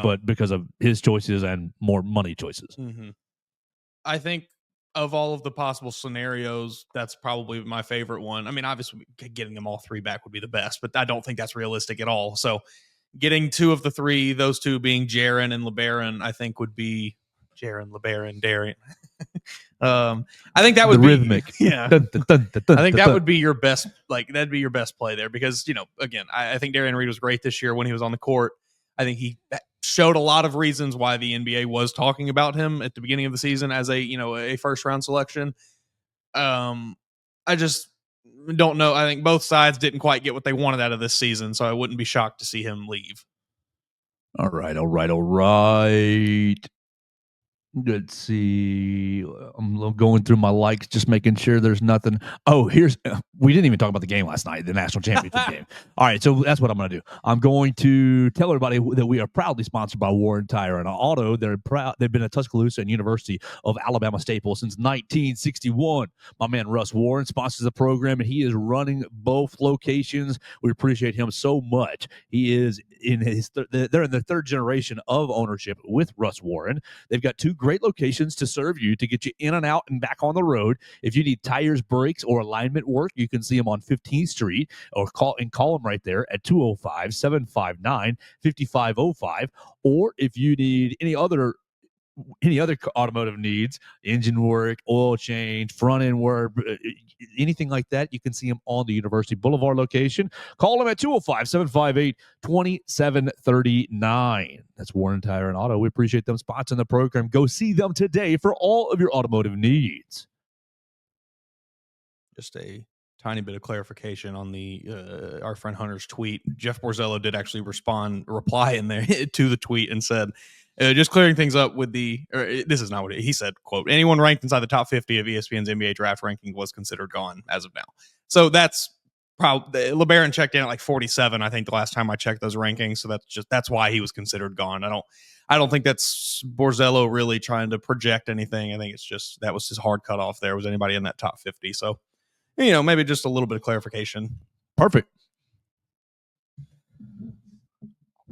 But because of his choices and more money choices. Mm-hmm. I think of all of the possible scenarios, that's probably my favorite one. I mean, obviously, getting them all 3 back would be the best, but I don't think that's realistic at all. So getting 2 of the 3, those 2 being Jaron and LeBaron, I think would be Jaron, LeBaron, Darian. I think that would be rhythmic. Yeah. I think that would be your best, that'd be your best play there because, again, I think Darian Reed was great this year when he was on the court. I think he showed a lot of reasons why the NBA was talking about him at the beginning of the season as a first round selection. I just don't know. I think both sides didn't quite get what they wanted out of this season, so I wouldn't be shocked to see him leave. All right. Let's see. I'm going through my likes, just making sure there's nothing. Oh, we didn't even talk about the game last night, the national championship game. All right, so that's what I'm going to do. I'm going to tell everybody that we are proudly sponsored by Warren Tire and Auto. They've been a Tuscaloosa and University of Alabama staple since 1961. My man Russ Warren sponsors the program, and he is running both locations. We appreciate him so much. He is they're in the 3rd generation of ownership with Russ Warren. They've got 2 great locations to serve you, to get you in and out and back on the road. If you need tires, brakes, or alignment work, you can see them on 15th Street or call them right there at 205-759-5505. Or if you need any other automotive needs, engine work, oil change, front end work, anything like that, you can see them on the University Boulevard location. Call them at 205-758-2739. That's Warren Tire and Auto. We appreciate them sponsoring the program. Go see them today for all of your automotive needs. Just a tiny bit of clarification on the our friend Hunter's tweet. Jeff Borzello did actually reply in there to the tweet and said, just clearing things up with this is not what he said, quote, anyone ranked inside the top 50 of ESPN's NBA draft ranking was considered gone as of now. So that's probably LeBaron checked in at like 47, I think, the last time I checked those rankings. So that's why he was considered gone. I don't think that's Borzello really trying to project anything. I think it's just that was his hard cutoff there. Was anybody in that top 50? So, maybe just a little bit of clarification. Perfect.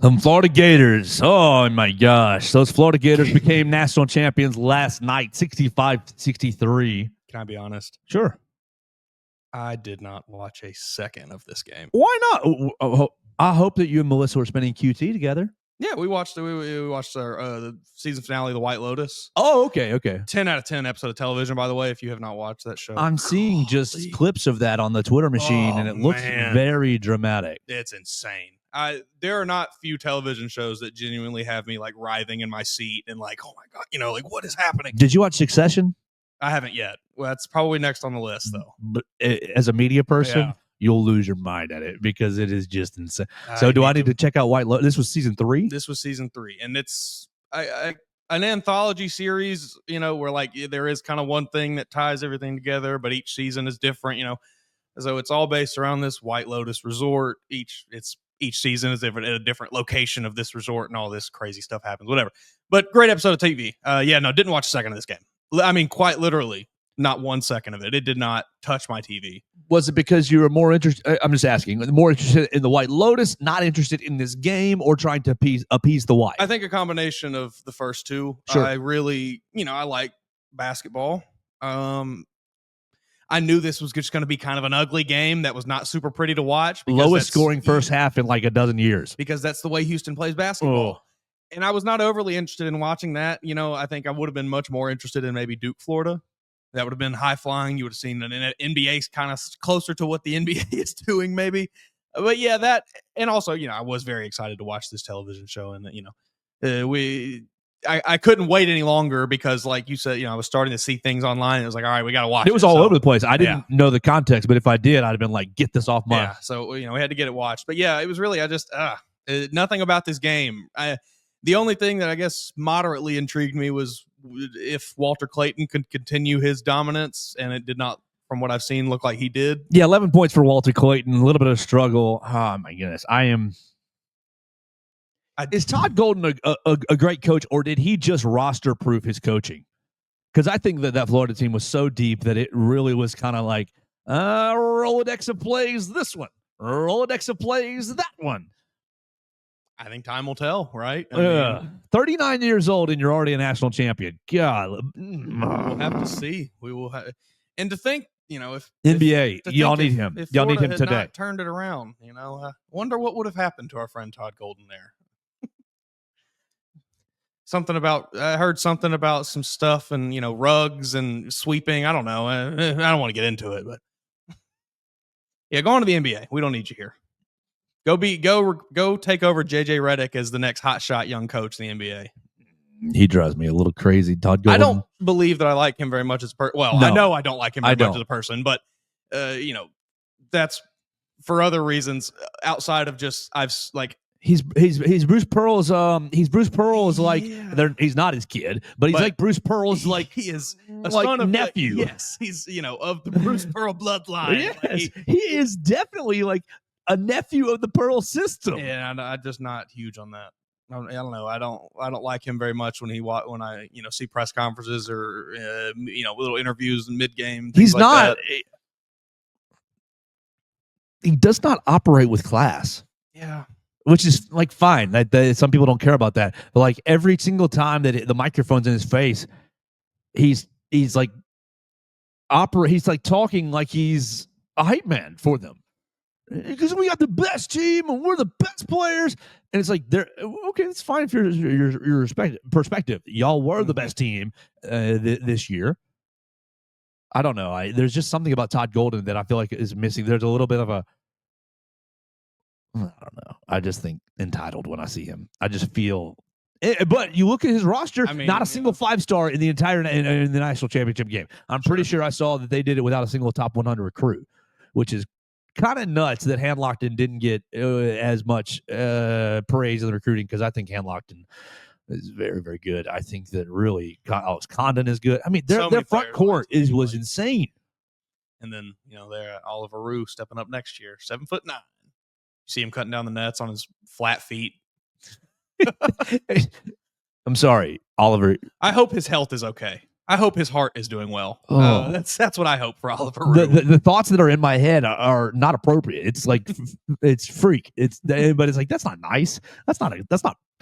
Some Florida Gators. Oh, my gosh. Those Florida Gators became national champions last night, 65-63. Can I be honest? Sure. I did not watch a second of this game. Why not? I hope that you and Melissa were spending QT together. Yeah, we watched our the season finale of The White Lotus. Oh, okay. 10 out of 10 episode of television, by the way, if you have not watched that show. I'm seeing just clips of that on the Twitter machine, and it looks very dramatic. It's insane. There are not few television shows that genuinely have me like writhing in my seat and like, oh my God, like what is happening? Did you watch Succession? I haven't yet. Well, that's probably next on the list, though. But as a media person, you'll lose your mind at it because it is just insane. So do I need to check out White Lotus? This was season 3? This was season 3. And it's an anthology series, where like there is kind of one thing that ties everything together, but each season is different, So it's all based around this White Lotus resort. Each season is different at a different location of this resort, and all this crazy stuff happens, whatever. But great episode of TV. Didn't watch a second of this game. I mean, quite literally, not 1 second of it. It did not touch my TV. Was it because you were more interested? I'm just asking. More interested in the White Lotus, not interested in this game, or trying to appease the wife? I think a combination of the first two. Sure. I really, I like basketball. I knew this was just going to be kind of an ugly game that was not super pretty to watch. Lowest scoring first half in like a dozen years. Because that's the way Houston plays basketball. And I was not overly interested in watching that. I think I would have been much more interested in maybe Duke, Florida. That would have been high flying. You would have seen an NBA kind of closer to what the NBA is doing, maybe. But yeah, that, and also, I was very excited to watch this television show, and I couldn't wait any longer because, like you said, I was starting to see things online. It was like, all right, we got to watch it. It was all over the place. I didn't know the context, but if I did, I'd have been like, get this off my. Yeah. So we had to get it watched. But yeah, it was really nothing about this game. The only thing that I guess moderately intrigued me was if Walter Clayton could continue his dominance, and it did not, from what I've seen, look like he did. Yeah, 11 points for Walter Clayton, a little bit of struggle. Oh, my goodness. Is Todd Golden a great coach, or did he just roster-proof his coaching? Because I think that Florida team was so deep that it really was kind of like, Rolodex of plays this one, Rolodex of plays that one. I think time will tell, right? 39 years old and you're already a national champion. God, we'll have to see. We will have, and to think, if NBA, y'all need him. Y'all need him today. Not turned it around. Wonder what would have happened to our friend Todd Golden there. I heard something about some stuff and rugs and sweeping. I don't know. I don't want to get into it, but yeah, go on to the NBA. We don't need you here. Go take over JJ Redick as the next hotshot young coach in the NBA. He drives me a little crazy. Todd Golden. I don't believe that I like him very much as a person. Well, no, I know I don't like him very much as a person, but that's for other reasons outside of just he's Bruce Pearl's Bruce Pearl's like he's not his kid, but he's like Bruce Pearl's like he is a like son of nephew. Yes, he's of the Bruce Pearl bloodline. Yes, he is definitely like a nephew of the Pearl system. Yeah, I'm just not huge on that. I don't know. I don't like him very much when I see press conferences or little interviews in mid game. He's not. He does not operate with class. Yeah, which is like fine. That some people don't care about that, but like every single time that the microphone's in his face, he's like he's like talking like he's a hype man for them. Because we got the best team and we're the best players, and it's like okay, it's fine if your perspective. Y'all were the best team this year. I don't know. There's just something about Todd Golden that I feel like is missing. There's a little bit of I don't know. I just think entitled when I see him. I just feel. But you look at his roster, not a single 5-star in the entire in the national championship game. I'm pretty sure I saw that they did it without a single top 100 recruit. which is kind of nuts that Hanlockton didn't get as much praise in the recruiting, because I think Hanlockton is very, very good. I think that really Condon is good. I mean, their front court was insane. And then, they're Oliver Rue stepping up next year, 7'9". You see him cutting down the nets on his flat feet. I'm sorry, Oliver. I hope his health is okay. I hope his heart is doing well. Oh. That's what I hope for Oliver Rue. The thoughts that are in my head are not appropriate. It's like it's freak. But it's like, that's not nice. That's not.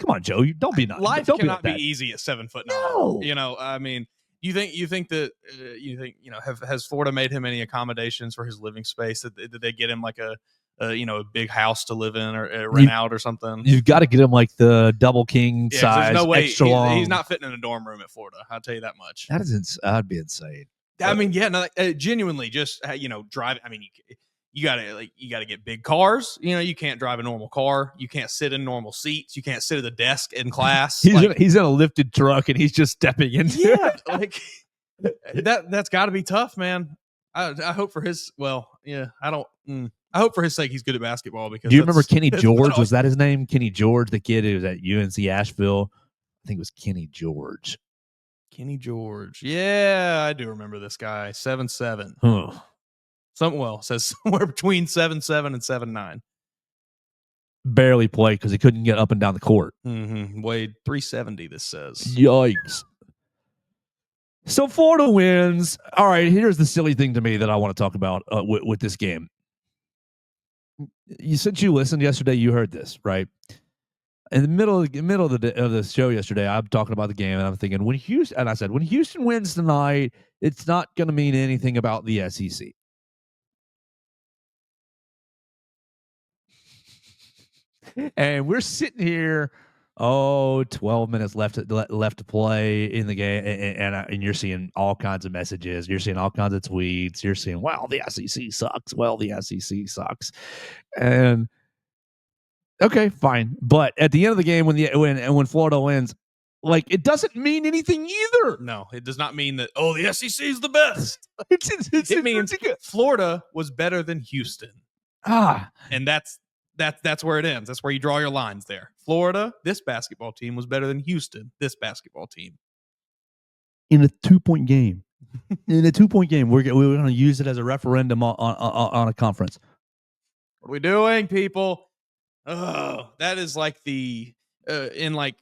Come on, Joe. You don't be nice. Life don't cannot be be easy at 7'9". No. I mean, you think has Florida made him any accommodations for his living space? Did they get him like a big house to live in or rent out or something? You've got to get him like the double king size, no way extra long. He's not fitting in a dorm room at Florida. I'll tell you that much. That'd be insane. I mean, genuinely, just drive. I mean, you gotta get big cars. You can't drive a normal car. You can't sit in normal seats. You can't sit at a desk in class. He's in a lifted truck and he's just stepping into it. Like that's got to be tough, man. I hope for his. Well, yeah, I don't. I hope for his sake he's good at basketball. Because do you remember Kenny George? Was that his name? Kenny George, the kid who was at UNC Asheville. I think it was Kenny George. Kenny George. Yeah, I do remember this guy. 7'7". Huh. Says somewhere between 7'7" and 7'9". Barely played because he couldn't get up and down the court. Mm-hmm. Weighed 370. This says. Yikes. So Florida wins. All right, here's the silly thing to me that I want to talk about with this game. Since you listened yesterday, you heard this, right? In the middle of the show yesterday, I'm talking about the game, and I'm thinking, when Houston wins tonight, it's not going to mean anything about the SEC. And we're sitting here, 12 minutes left to play in the game, and you're seeing all kinds of messages. You're seeing all kinds of tweets. You're seeing, well, the SEC sucks. Well, the SEC sucks. And okay, fine. But at the end of the game, when Florida wins, like, it doesn't mean anything either. No, it does not mean that, the SEC is the best. It means Florida was better than Houston. And that's where it ends. That's where you draw your lines there. Florida, this basketball team, was better than Houston, this basketball team. In a 2-point game. We're going to use it as a referendum on a conference. What are we doing, people? Oh, that is like the in like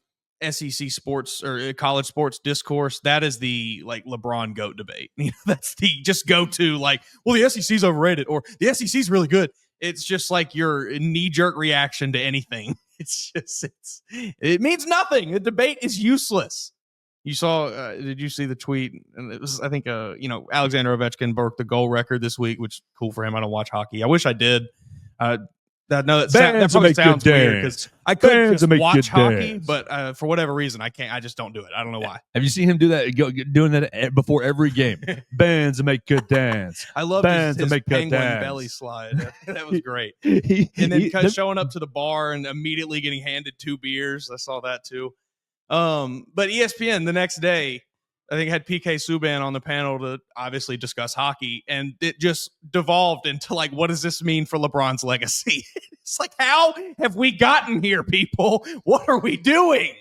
SEC sports or college sports discourse. That is the like LeBron GOAT debate. That's the just go to like, well, the SEC's overrated or the SEC's really good. It's just like your knee-jerk reaction to anything. It means nothing. The debate is useless. You saw, did you see the tweet? And it was, I think, Alexander Ovechkin broke the goal record this week, which is cool for him. I don't watch hockey. I wish I did. That probably sounds weird because I could just watch hockey, but for whatever reason, I can't. I just don't do it. I don't know why. Have you seen him do that? Doing that before every game. Bands that make good dance. I love his penguin belly slide. That was great. And then showing up to the bar and immediately getting handed 2 beers. I saw that too. But ESPN the next day, I think, had PK Subban on the panel to obviously discuss hockey, and it just devolved into like, what does this mean for LeBron's legacy? It's like, how have we gotten here, people? What are we doing?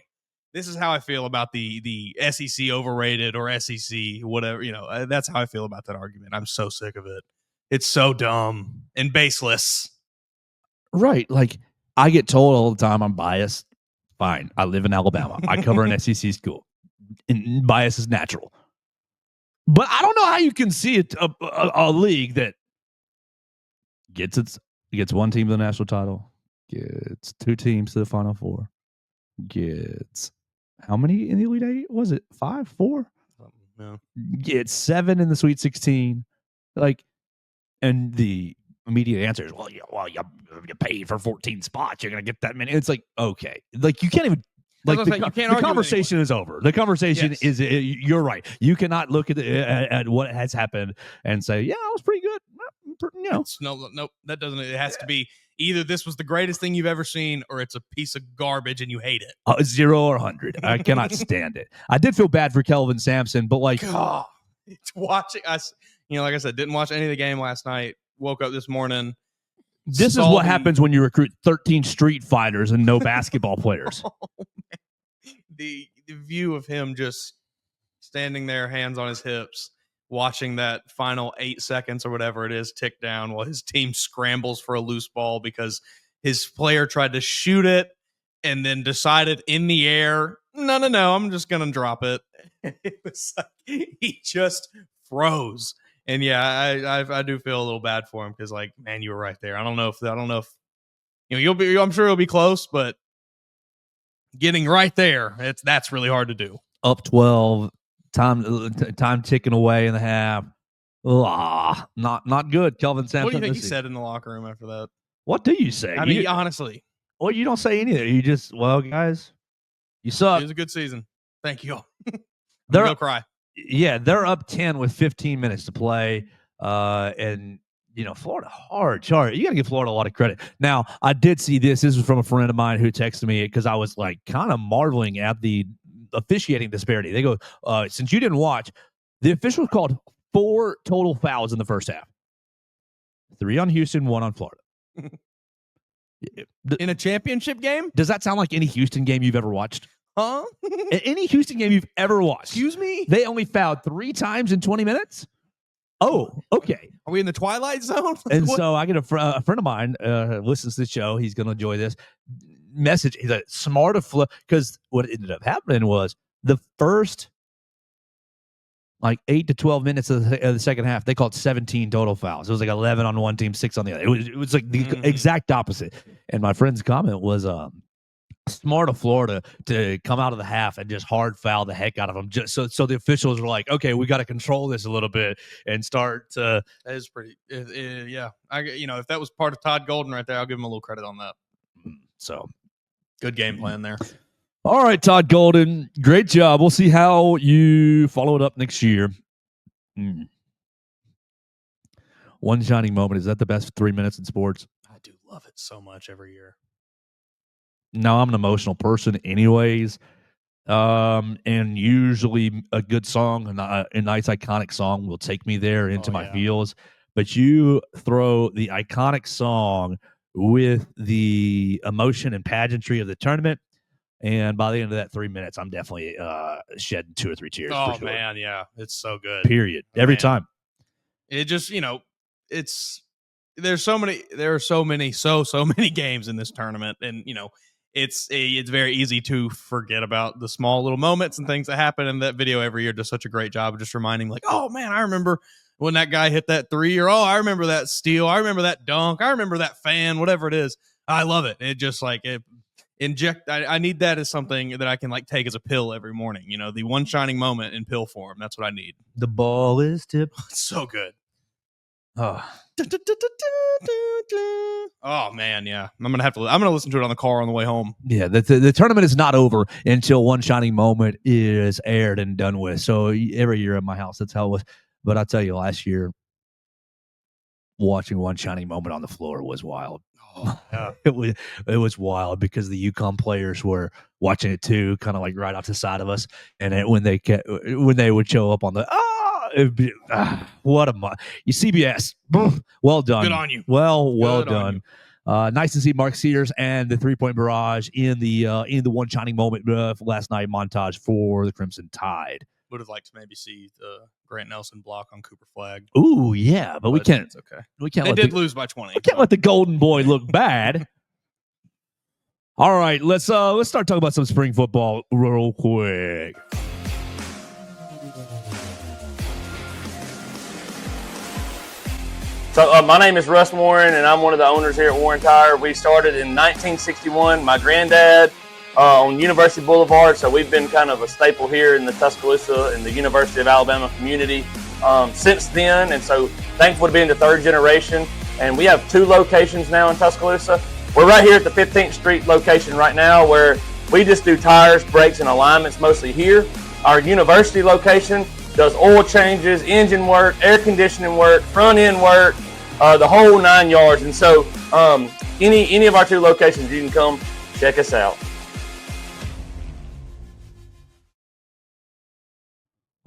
This is how I feel about the SEC overrated or SEC whatever. That's how I feel about that argument. I'm so sick of it. It's so dumb and baseless. Right. Like, I get told all the time I'm biased. Fine. I live in Alabama. I cover an SEC school. And bias is natural. But I don't know how you can see it a league that gets one team to the national title, gets 2 teams to the Final Four, gets how many in the Elite Eight? Was it 5, 4? No. Gets 7 in the Sweet 16. Like, and the immediate answer is, you paid for 14 spots. You're going to get that many. It's like, okay. Like, you can't even. Like, the conversation is over. The conversation is, you're right. You cannot look at what has happened and say, yeah, I was pretty good. No, that doesn't. It has to be either this was the greatest thing you've ever seen or it's a piece of garbage and you hate it. 0 or 100. I cannot stand it. I did feel bad for Kelvin Sampson, but like, it's watching us, like I said, didn't watch any of the game last night. woke up this morning. This is what happens when you recruit 13 street fighters and no basketball players. The view of him just standing there, hands on his hips, watching that final 8 seconds or whatever it is tick down while his team scrambles for a loose ball because his player tried to shoot it and then decided in the air, no, I'm just going to drop it. It was like he just froze. And yeah, I do feel a little bad for him because, like, man, you were right there. I don't know if I'm sure you'll be close, but getting right there, that's really hard to do. Up 12, time ticking away in the half. Not good. Kelvin Sampson. What do you think he said in the locker room after that? What do you say? I mean, honestly. Well, you don't say anything. You just, well, guys, you suck. It was a good season. Thank you. They're go cry. Yeah, they're up 10 with 15 minutes to play. And, Florida, hard. You got to give Florida a lot of credit. Now, I did see this. This was from a friend of mine who texted me because I was like kind of marveling at the officiating disparity. They go, since you didn't watch, the officials called 4 total fouls in the first half. 3 on Houston, 1 on Florida. In a championship game? Does that sound like any Houston game you've ever watched? Huh? Any Houston game you've ever watched? Excuse me? They only fouled 3 times in 20 minutes? Oh, okay. Are we in the Twilight Zone? And so I get a friend of mine listens to the show. He's going to enjoy this message. He's like, smart of flip. Because what ended up happening was the first 8 to 12 minutes of the second half, they called 17 total fouls. It was like 11 on one team, 6 on the other. It was like the exact opposite. And my friend's comment was smart of Florida to come out of the half and just hard foul the heck out of them. Just so the officials were like, okay, we got to control this a little bit and start to. That is pretty. Yeah, if that was part of Todd Golden right there, I'll give him a little credit on that. So good game plan there. All right, Todd Golden, great job. We'll see how you follow it up next year. One shining moment. Is that the best 3 minutes in sports? I do love it so much every year. No, I'm an emotional person anyways. And usually a good song, a nice iconic song will take me there into my feels. But you throw the iconic song with the emotion and pageantry of the tournament. And by the end of that 3 minutes, I'm definitely shedding 2 or 3 tears. Oh, for sure. Man, yeah. It's so good. Period. Every time. It just, there are so many games in this tournament. And, it's very easy to forget about the small little moments and things that happen. And that video every year does such a great job of just reminding, like, oh, man, I remember when that guy hit that 3, or, oh, I remember that steal. I remember that dunk. I remember that fan, whatever it is. I love it. It just I need that as something that I can take as a pill every morning. The one shining moment in pill form. That's what I need. The ball is tipped. So good. Oh. Oh man, yeah. I'm gonna listen to it on the car on the way home. Yeah, the tournament is not over until one shining moment is aired and done with. So every year at my house, that's how it was. But I'll tell you, last year, watching one shining moment on the floor was wild. Oh, yeah. It was wild because the UConn players were watching it too, kind of right off the side of us. And when they would show up on the what a CBS, well done, good on you, well done. Nice to see Mark Sears and the 3-point barrage in the one shining moment last night montage for the Crimson Tide. Would have liked to maybe see the Grant Nelson block on Cooper Flag. Ooh, yeah, but we can't. It's okay. We can't. They did lose by 20. We can't let the Golden Boy look bad. All right, let's start talking about some spring football real quick. So my name is Russ Warren, and I'm one of the owners here at Warren Tire. We started in 1961. My granddad on University Boulevard, so we've been kind of a staple here in the Tuscaloosa and the University of Alabama community since then, and so thankful to be in the 3rd generation. And we have 2 locations now in Tuscaloosa. We're right here at the 15th Street location right now, where we just do tires, brakes, and alignments mostly here. Our university location does oil changes, engine work, air conditioning work, front end work, the whole 9 yards. And so any of our 2 locations, you can come check us out.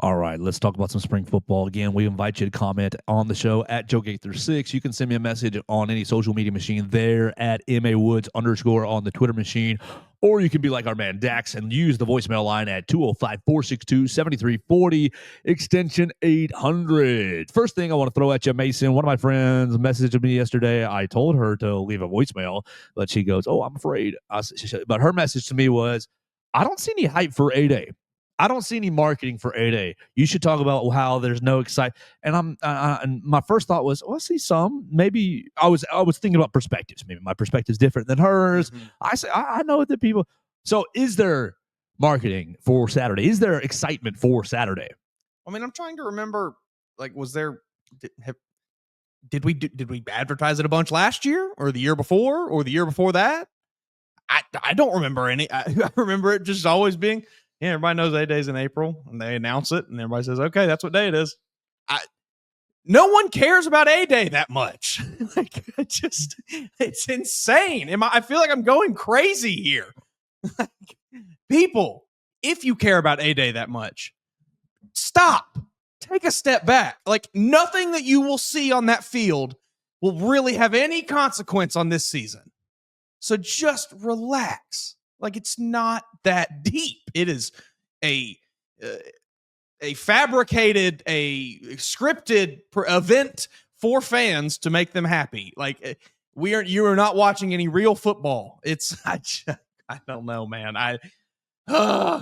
All right, let's talk about some spring football. Again, we invite you to comment on the show at JoeGaither6. You can send me a message on any social media machine there at MAWoods_ on the Twitter machine. Or you can be like our man Dax and use the voicemail line at 205-462-7340, extension 800. First thing I want to throw at you, Mason, one of my friends messaged me yesterday. I told her to leave a voicemail, but she goes, I'm afraid. But her message to me was, I don't see any hype for A-Day. I don't see any marketing for A-Day. You should talk about how there's no excitement. And and my first thought was, I see some. Maybe I was thinking about perspectives. Maybe my perspective's different than hers. Mm-hmm. I know that people. So, is there marketing for Saturday? Is there excitement for Saturday? I mean, I'm trying to remember. Like, was there? Did we advertise it a bunch last year, or the year before, or the year before that? I don't remember any. I remember it just always being. Yeah, everybody knows A-Day's in April, and they announce it, and everybody says, okay, that's what day it is. No one cares about A-Day that much. It's insane. I feel like I'm going crazy here. People, if you care about A-Day that much, stop. Take a step back. Like, nothing that you will see on that field will really have any consequence on this season. So just relax. Like, it's not that deep. It is a fabricated, a scripted event for fans to make them happy. Like, you are not watching any real football. I don't know, man.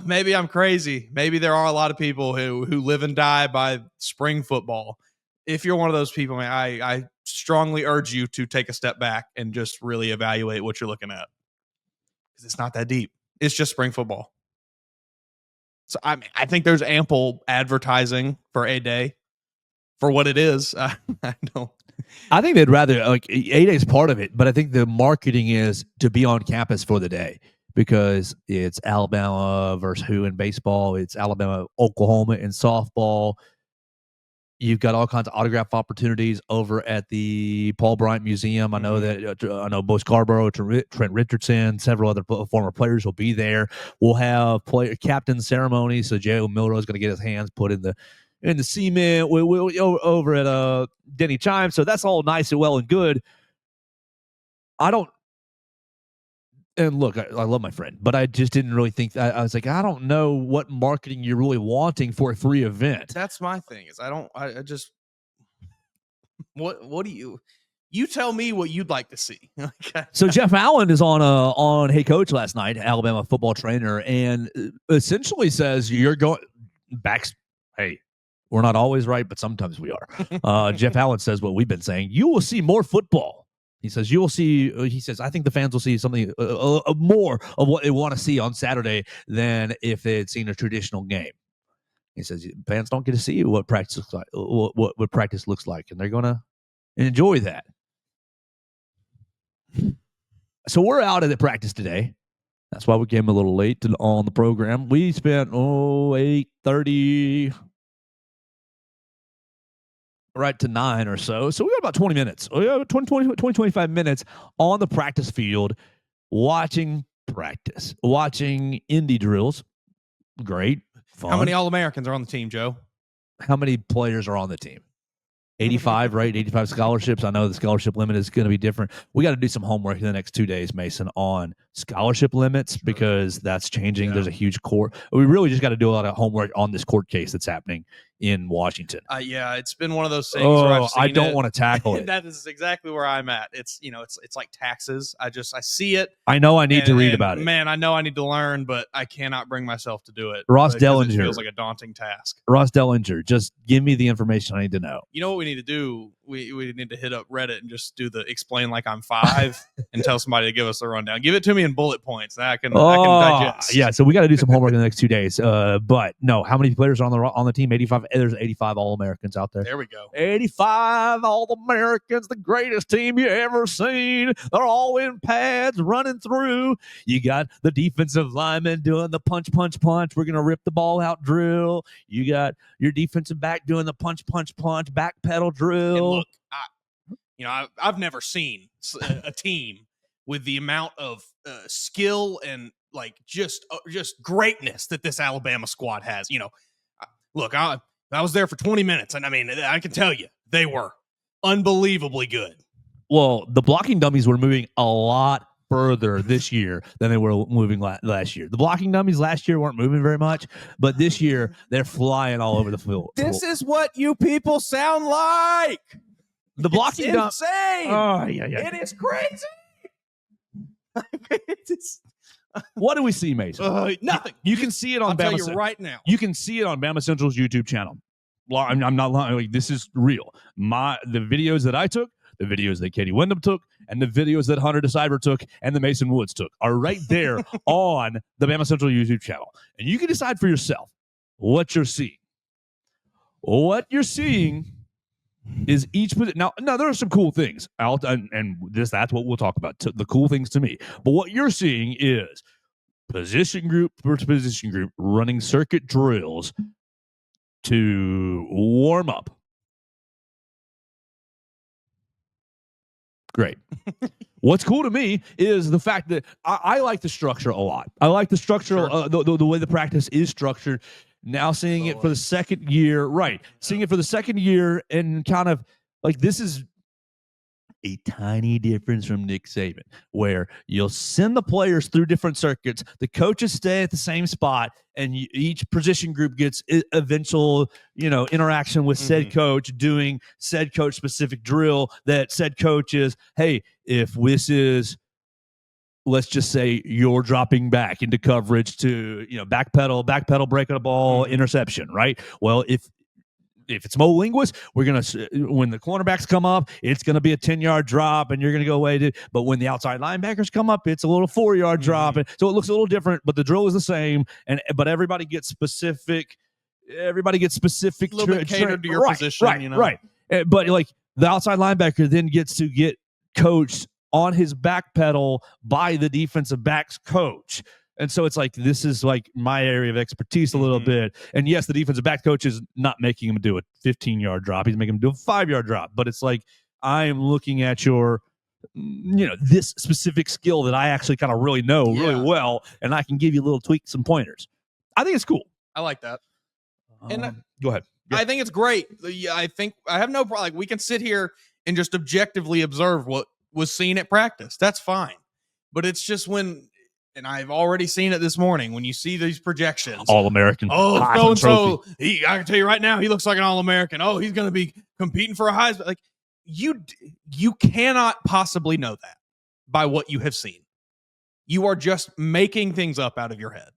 Maybe I'm crazy. Maybe there are a lot of people who live and die by spring football. If you're one of those people, man, I strongly urge you to take a step back and just really evaluate what you're looking at. Because it's not that deep. It's just spring football. So I think there's ample advertising for A-Day for what it is. I don't. I think they'd rather, like, A-Day is part of it, but I think the marketing is to be on campus for the day because it's Alabama versus who in baseball. It's Alabama, Oklahoma in softball. You've got all kinds of autograph opportunities over at the Paul Bryant Museum. I know that I know Bo Scarborough, Trent Richardson, several other former players will be there. We'll have captain ceremony, so Jalen Milroe is going to get his hands put in the cement. We'll over at Denny Chime. So that's all nice and well and good. And look, I love my friend, but I just didn't really think that. I was like, I don't know what marketing you're really wanting for a free event. That's my thing. Is I just what do you tell me what you'd like to see? So Jeff Allen is on Hey Coach last night, Alabama football trainer, and essentially says you're going back. Hey, we're not always right, but sometimes we are. Jeff Allen says what we've been saying. You will see more football. He says, you will see, he says, I think the fans will see something more of what they want to see on Saturday than if they had seen a traditional game. He says, fans don't get to see what practice looks like, what practice looks like, and they're going to enjoy that. So we're out at the practice today. That's why we came a little late on the program. We spent, 8:30 right to 9 or so. So we got about 20 minutes. We got 25 minutes on the practice field watching practice, watching indie drills. Great. Fun. How many All-Americans are on the team, Joe? How many players are on the team? 85, right? 85 scholarships. I know the scholarship limit is going to be different. We got to do some homework in the next 2 days, Mason, on scholarship limits because that's changing. Yeah. There's a huge court. We really just got to do a lot of homework on this court case that's happening in Washington. Yeah, it's been one of those things where I've seen I don't want to tackle it. That is exactly where I'm at. It's it's like taxes. I see it. I know I need to read about it. Man, I know I need to learn, but I cannot bring myself to do it. Ross Dellinger. It feels like a daunting task. Ross Dellinger, just give me the information I need to know. You know what we need to do? We need to hit up Reddit and just do the explain like I'm 5 and tell somebody to give us a rundown. Give it to me in bullet points that I can digest. Yeah, so we got to do some homework in the next 2 days. But no, how many players are on the team? 85. There's 85 All-Americans out there. There we go. 85 All-Americans, the greatest team you ever seen. They're all in pads running through. You got the defensive lineman doing the punch. We're going to rip the ball out drill. You got your defensive back doing the punch, back pedal drill. And look, I've never seen a team with the amount of skill and like just greatness that this Alabama squad has. look, I was there for 20 minutes, and I mean, I can tell you, they were unbelievably good. Well, the blocking dummies were moving a lot further this year than they were moving last year. The blocking dummies last year weren't moving very much, but this year they're flying all over the field. This is what you people sound like. The blocking dummies. Insane. Oh, yeah. It is crazy. What do we see, Mason? Nothing. You can see it on I'll tell Bama you right now. You can see it on Bama Central's YouTube channel. I'm not lying. Like, this is real. The videos that I took, the videos that Katie Wyndham took, and the videos that Hunter DeCyber took and the Mason Woods took are right there on the Bama Central YouTube channel. And you can decide for yourself what you're seeing. What you're seeing is each now there are some cool things out, and that's what we'll talk about, the cool things to me. But what you're seeing is position group versus position group running circuit drills to warm up. Great. What's cool to me is the fact that I like the structure a lot. I like the structure, the way the practice is structured. Now seeing it for the second year, right? Seeing it for the second year, and kind of like, this is a tiny difference from Nick Saban, where you'll send the players through different circuits, the coaches stay at the same spot, and each position group gets eventual, interaction with said coach, doing said coach specific drill that said coach is, hey, if this is, let's just say you're dropping back into coverage to, backpedal, breaking the ball, interception, right? Well, if it's Mo Linguist, we're going to, when the cornerbacks come up, it's going to be a 10-yard drop and you're going to go away. But when the outside linebackers come up, it's a little 4-yard drop. And so it looks a little different, but the drill is the same. But everybody gets specific. A little bit catered to your position. Right. But like, the outside linebacker then gets to get coached on his back pedal by the defensive backs coach. And so it's like, this is like my area of expertise a little bit. And yes, the defensive back coach is not making him do a 15-yard drop. He's making him do a 5-yard drop. But it's like, I am looking at your, this specific skill that I actually kind of really know really well. And I can give you little tweaks and pointers. I think it's cool. I like that. And go ahead. Yeah. I think it's great. I think I have no problem. Like, we can sit here and just objectively observe what was seen at practice. That's fine. But it's just when, and I've already seen it this morning, when you see these projections. All-American. Oh, so-and-so. I can tell you right now, he looks like an All-American. Oh, he's going to be competing for a Heisman. Like, you cannot possibly know that by what you have seen. You are just making things up out of your head.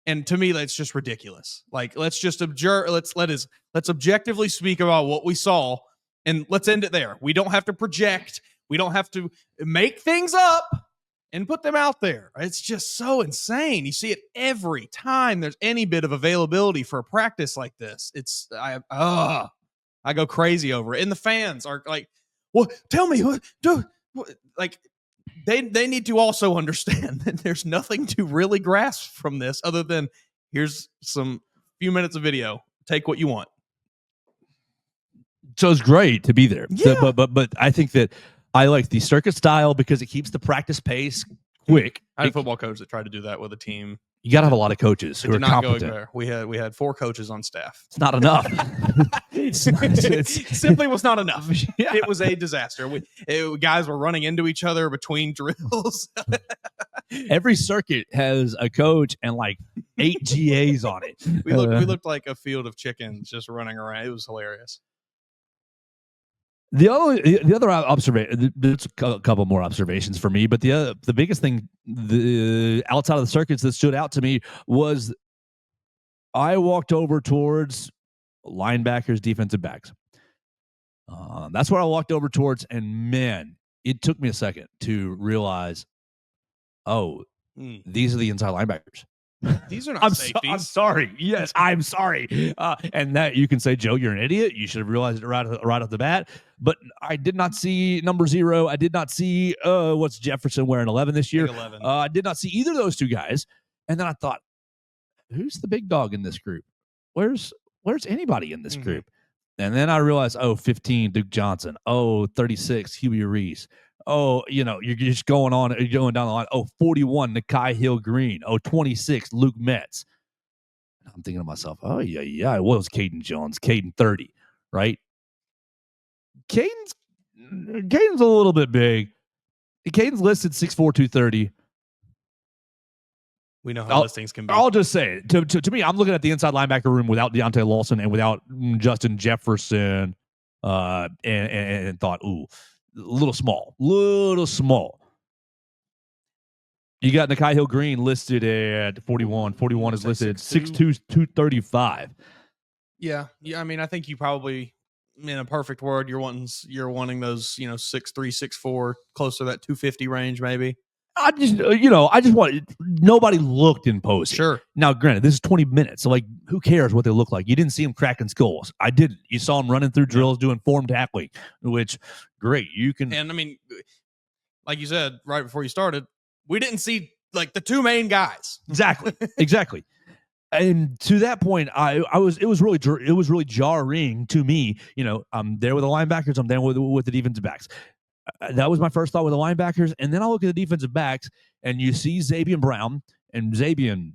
And to me, that's just ridiculous. Like, let's just observe. Let's objectively speak about what we saw, and let's end it there. We don't have to project. We don't have to make things up and put them out there. It's just so insane. You see it every time there's any bit of availability for a practice like this. I go crazy over it. And the fans are like, well, tell me, like, they need to also understand that there's nothing to really grasp from this other than, here's some few minutes of video. Take what you want. So it's great to be there. Yeah. But I think that I like the circuit style because it keeps the practice pace quick. I had a football coach that tried to do that with a team. You got to have a lot of coaches who are competent. Go there. We had 4 coaches on staff. It's not enough. It simply was not enough. Yeah. It was a disaster. Guys were running into each other between drills. Every circuit has a coach and like 8 GAs on it. We looked like a field of chickens just running around. It was hilarious. The other observation, there's a couple more observations for me, but the biggest thing, outside of the circuits that stood out to me was I walked over towards linebackers, defensive backs. That's where I walked over towards, and man, it took me a second to realize, these are the inside linebackers. These are not safeties. I'm sorry. Yes, I'm sorry. And that you can say, Joe, you're an idiot. You should have realized it right off the bat. But I did not see number 0. I did not see what's Jefferson wearing 11 this year. 11. I did not see either of those two guys. And then I thought, who's the big dog in this group? Where's anybody in this group? And then I realized, 15, Duke Johnson. 36, Huey Reese. You're just going down the line. 41, Nakai Hill Green. 26, Luke Metz. I'm thinking to myself, oh, yeah, it was Caden Jones, Caden 30, right? Caden's a little bit big. Caden's listed 6'4", 230. We know how listings can be. I'll just say, to me, I'm looking at the inside linebacker room without Deontay Lawson and without Justin Jefferson, and thought, ooh, a little small. You got Nikai Hill Green listed at 41. 41 is listed at 6'2", 235. Yeah. I mean, I think you probably, in a perfect world, you're wanting those, 6'3", 6'4", close to that 250 range, maybe. I just want, nobody looked imposing. Sure. Now, granted, this is 20 minutes, so like, who cares what they look like? You didn't see them cracking skulls. I didn't. You saw them running through drills, doing form tackling, which, great. You can. And I mean, like you said right before you started, we didn't see like the two main guys. Exactly. And to that point, it was really jarring to me. I'm there with the linebackers. I'm there with the defensive backs. That was my first thought with the linebackers, and then I look at the defensive backs, and you see Zabian Brown, and Zabian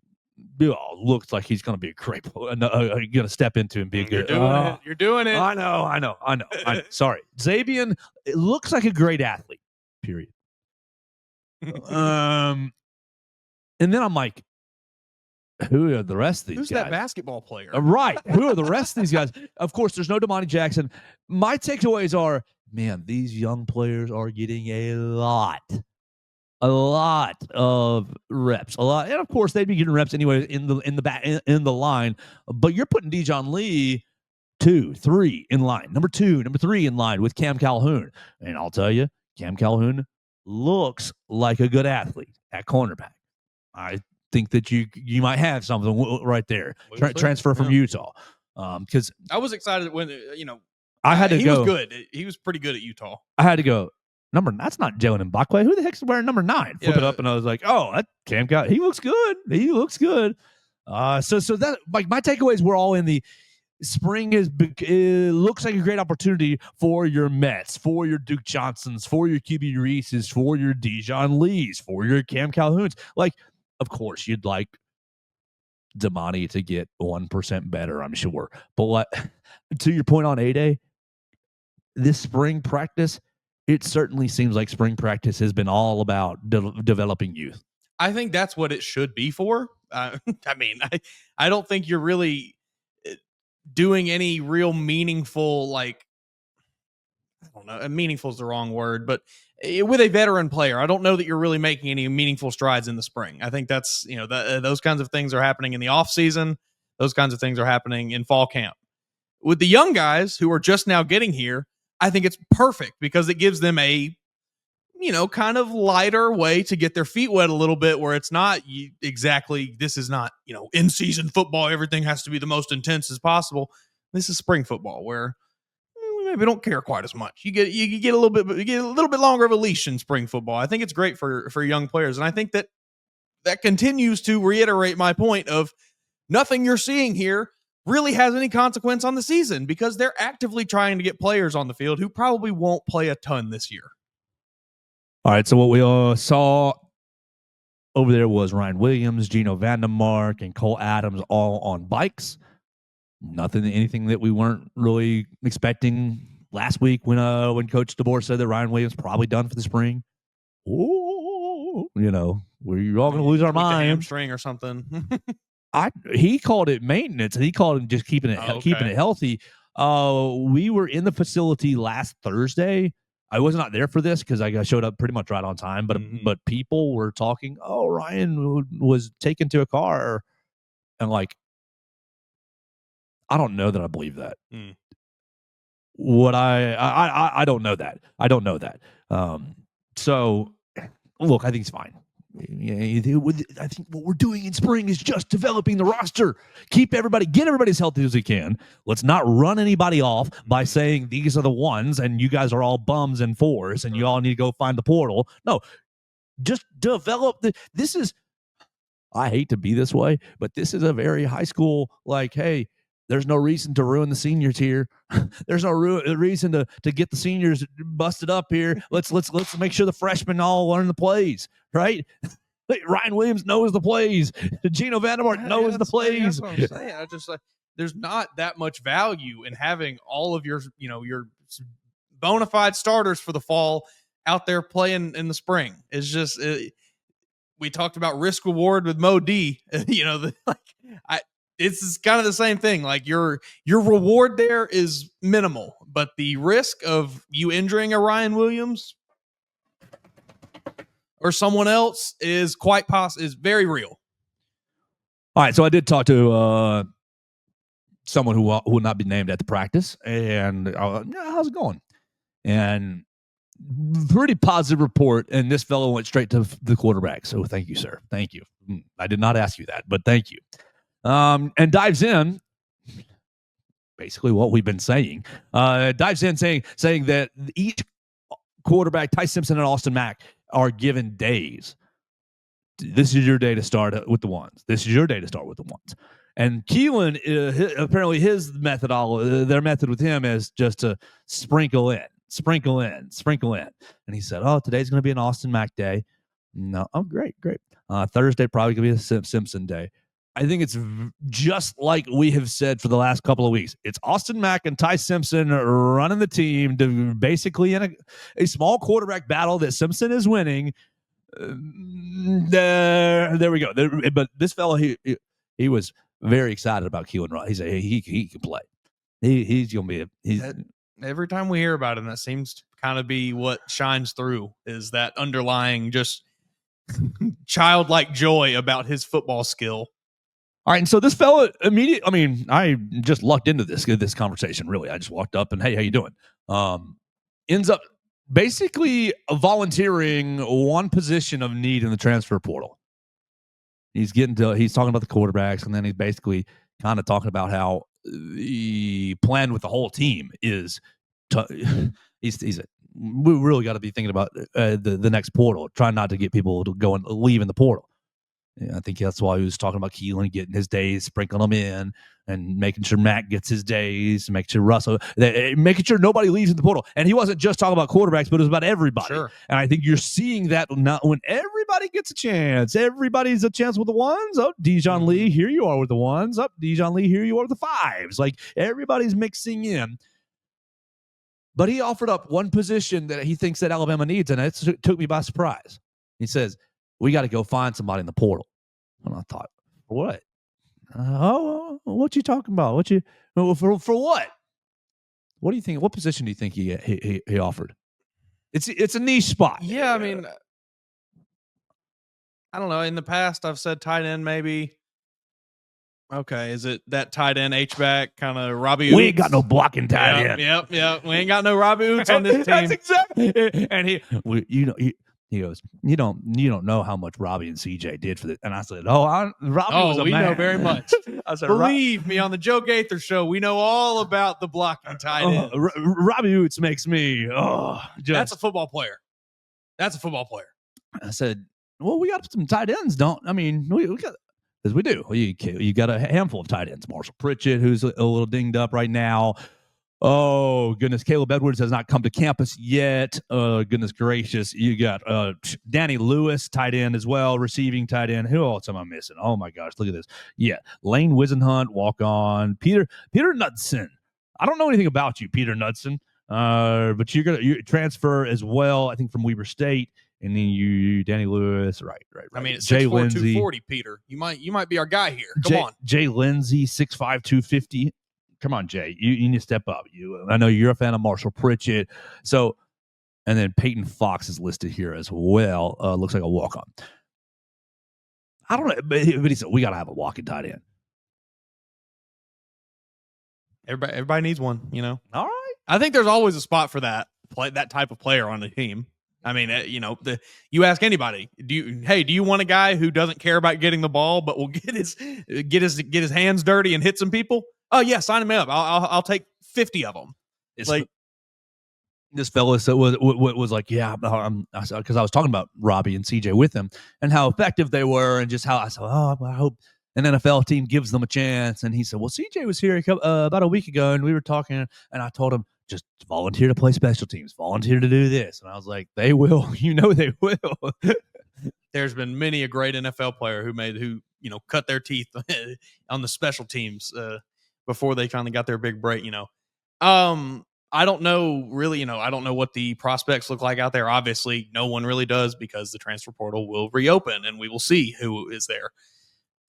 looks like he's going to be a great, going to step into and be good. You're doing it. I know. Sorry, Zabian. It looks like a great athlete. Period. And then I'm like, who are the rest of these guys? Who's that basketball player? Right. Who are the rest of these guys? Of course, there's no Damani Jackson. My takeaways are, man, these young players are getting a lot of reps. And of course, they'd be getting reps anyway in the line. But you're putting Dijon Lee 2, 3 in line. Number 2, number 3 in line with Cam Calhoun. And I'll tell you, Cam Calhoun looks like a good athlete at cornerback. I think that you might have something right there. Transfer from Utah. Because I was excited when I had to he go. He was good. He was pretty good at Utah. I had to go. That's not Jalen Mbakwe. Who the heck's wearing number 9? Flip it up, and I was like, oh, that Cam Calhoun. He looks good. So that, like, my takeaways were all in the spring. It looks like a great opportunity for your Mets, for your Duke Johnsons, for your QB Reeses, for your Dijon Lees, for your Cam Calhouns. Like, of course, you'd like Damani to get 1% better, I'm sure. But to your point on A-Day, this spring practice, it certainly seems like spring practice has been all about developing youth. I think that's what it should be for. I don't think you're really doing any real meaningful, I don't know, meaningful is the wrong word, but with a veteran player, I don't know that you're really making any meaningful strides in the spring. I think that's, those kinds of things are happening in the off season. Those kinds of things are happening in fall camp. With the young guys who are just now getting here, I think it's perfect because it gives them a, kind of lighter way to get their feet wet a little bit, where it's not exactly, this is not, in-season football. Everything has to be the most intense as possible. This is spring football where maybe don't care quite as much. You get a little bit longer of a leash in spring football. I think it's great for young players. And I think that continues to reiterate my point of nothing you're seeing here really has any consequence on the season, because they're actively trying to get players on the field who probably won't play a ton this year. All right, so what we saw over there was Ryan Williams, Gino Vandermark, and Cole Adams all on bikes. Anything that we weren't really expecting last week when Coach DeBoer said that Ryan Williams probably done for the spring. Oh, we're all going to lose our mind. Hamstring or something. He called it maintenance, and he called it just keeping it healthy. We were in the facility last Thursday. I was not there for this because I showed up pretty much right on time, but people were talking, oh, Ryan was taken to a car, and I don't know that I believe that. What I don't know that. I don't know that. So look, I think it's fine. I think what we're doing in spring is just developing the roster. Get everybody as healthy as we can. Let's not run anybody off by saying these are the ones and you guys are all bums and fours and you all need to go find the portal. No, just develop this is, I hate to be this way, but this is a very high school, hey, there's no reason to ruin the seniors here. There's no reason to get the seniors busted up here. Let's make sure the freshmen all learn the plays, right? Ryan Williams knows the plays. Gino Vandermark knows the plays. That's what I'm saying. I just there's not that much value in having all of your bona fide starters for the fall out there playing in the spring. It's just we talked about risk reward with Mo D. It's kind of the same thing. Like your reward there is minimal, but the risk of you injuring a Ryan Williams or someone else is is very real. All right, so I did talk to someone who will not be named at the practice, and how's it going? And pretty positive report, and this fellow went straight to the quarterback. So thank you, sir. Thank you. I did not ask you that, but thank you. And dives in basically what we've been saying. Dives in saying that each quarterback, Ty Simpson and Austin Mack, are given days. This is your day to start with the ones. This is your day to start with the ones. And Keelan, apparently his methodology, their method with him is just to sprinkle in. And he said, today's going to be an Austin Mack day. No, great. Thursday probably going to be a Simpson day. I think it's just like we have said for the last couple of weeks. It's Austin Mack and Ty Simpson running the team to basically in a small quarterback battle that Simpson is winning. There we go. But this fellow, he was very excited about Keelan Ross. He said he can play. He's going to be every time we hear about him, that seems to kind of be what shines through is that underlying just childlike joy about his football skill. All right, and so this fella I just lucked into this conversation, really. I just walked up and, hey, how you doing? Ends up basically volunteering one position of need in the transfer portal. He's talking about the quarterbacks, and then he's basically kind of talking about how the plan with the whole team is he said, we really got to be thinking about the next portal, trying not to get people to go and leave in the portal. Yeah, I think that's why he was talking about Keelan getting his days, sprinkling them in, and making sure Matt gets his days, making sure Russell, making sure nobody leaves in the portal. And he wasn't just talking about quarterbacks, but it was about everybody. Sure. And I think you're seeing that now when everybody gets a chance. Everybody's a chance with the ones. Oh, Dijon Lee, here you are with the ones. Up, Dijon Lee, here you are with the fives. Like everybody's mixing in. But he offered up one position that he thinks that Alabama needs, and it took me by surprise. He says, we got to go find somebody in the portal. And I thought, what? What you talking about? For what? What do you think? What position do you think he offered? It's a niche spot. Yeah, I mean, I don't know. In the past, I've said tight end maybe. Okay, is it that tight end H-back kind of Robbie? We ain't got no blocking tight end. Yep. We ain't got no Robbie Oots on this team. That's exactly. And he goes, you don't know how much Robbie and CJ did for this. And I said, Robbie was a man. We know very much. I said, believe me, on the Joe Gaither show, we know all about the blocking tight end. Robbie Oots makes me that's a football player. I said, well, we got some tight ends, we got. As we do. You got a handful of tight ends. Marshall Pritchett, who's a little dinged up right now. Oh, goodness. Caleb Edwards has not come to campus yet. Goodness gracious. You got Danny Lewis, tight end as well, receiving tight end. Who else am I missing? Oh, my gosh. Look at this. Yeah. Lane Wisenhunt, walk on. Peter Knudsen. I don't know anything about you, Peter Knudsen, but you're going to transfer as well, I think, from Weber State. And then you, Danny Lewis, right. I mean, it's Jay 6'4", Lindsey, 240, Peter. You might be our guy here. Come on. Jay Lindsey, 6'5", 250. Come on, Jay. You need to step up. I know you're a fan of Marshall Pritchett. So, and then Peyton Fox is listed here as well. Looks like a walk-on. I don't know, but he said, we got to have a walking tight end. Everybody needs one, All right. I think there's always a spot for that type of player on the team. I mean, you ask anybody, do you want a guy who doesn't care about getting the ball, but will get his hands dirty and hit some people? Oh yeah, sign him up. I'll take 50 of them. It's like this fellow was like, yeah, because I was talking about Robbie and CJ with him and how effective they were, and just how I said, I hope an NFL team gives them a chance. And he said, well, CJ was here about a week ago, and we were talking, and I told him, just volunteer to play special teams, volunteer to do this. And I was like, they will. They will. there's been many a great NFL player who cut their teeth on the special teams before they finally got their big break. I don't know really. I don't know what the prospects look like out there. Obviously, no one really does because the transfer portal will reopen and we will see who is there.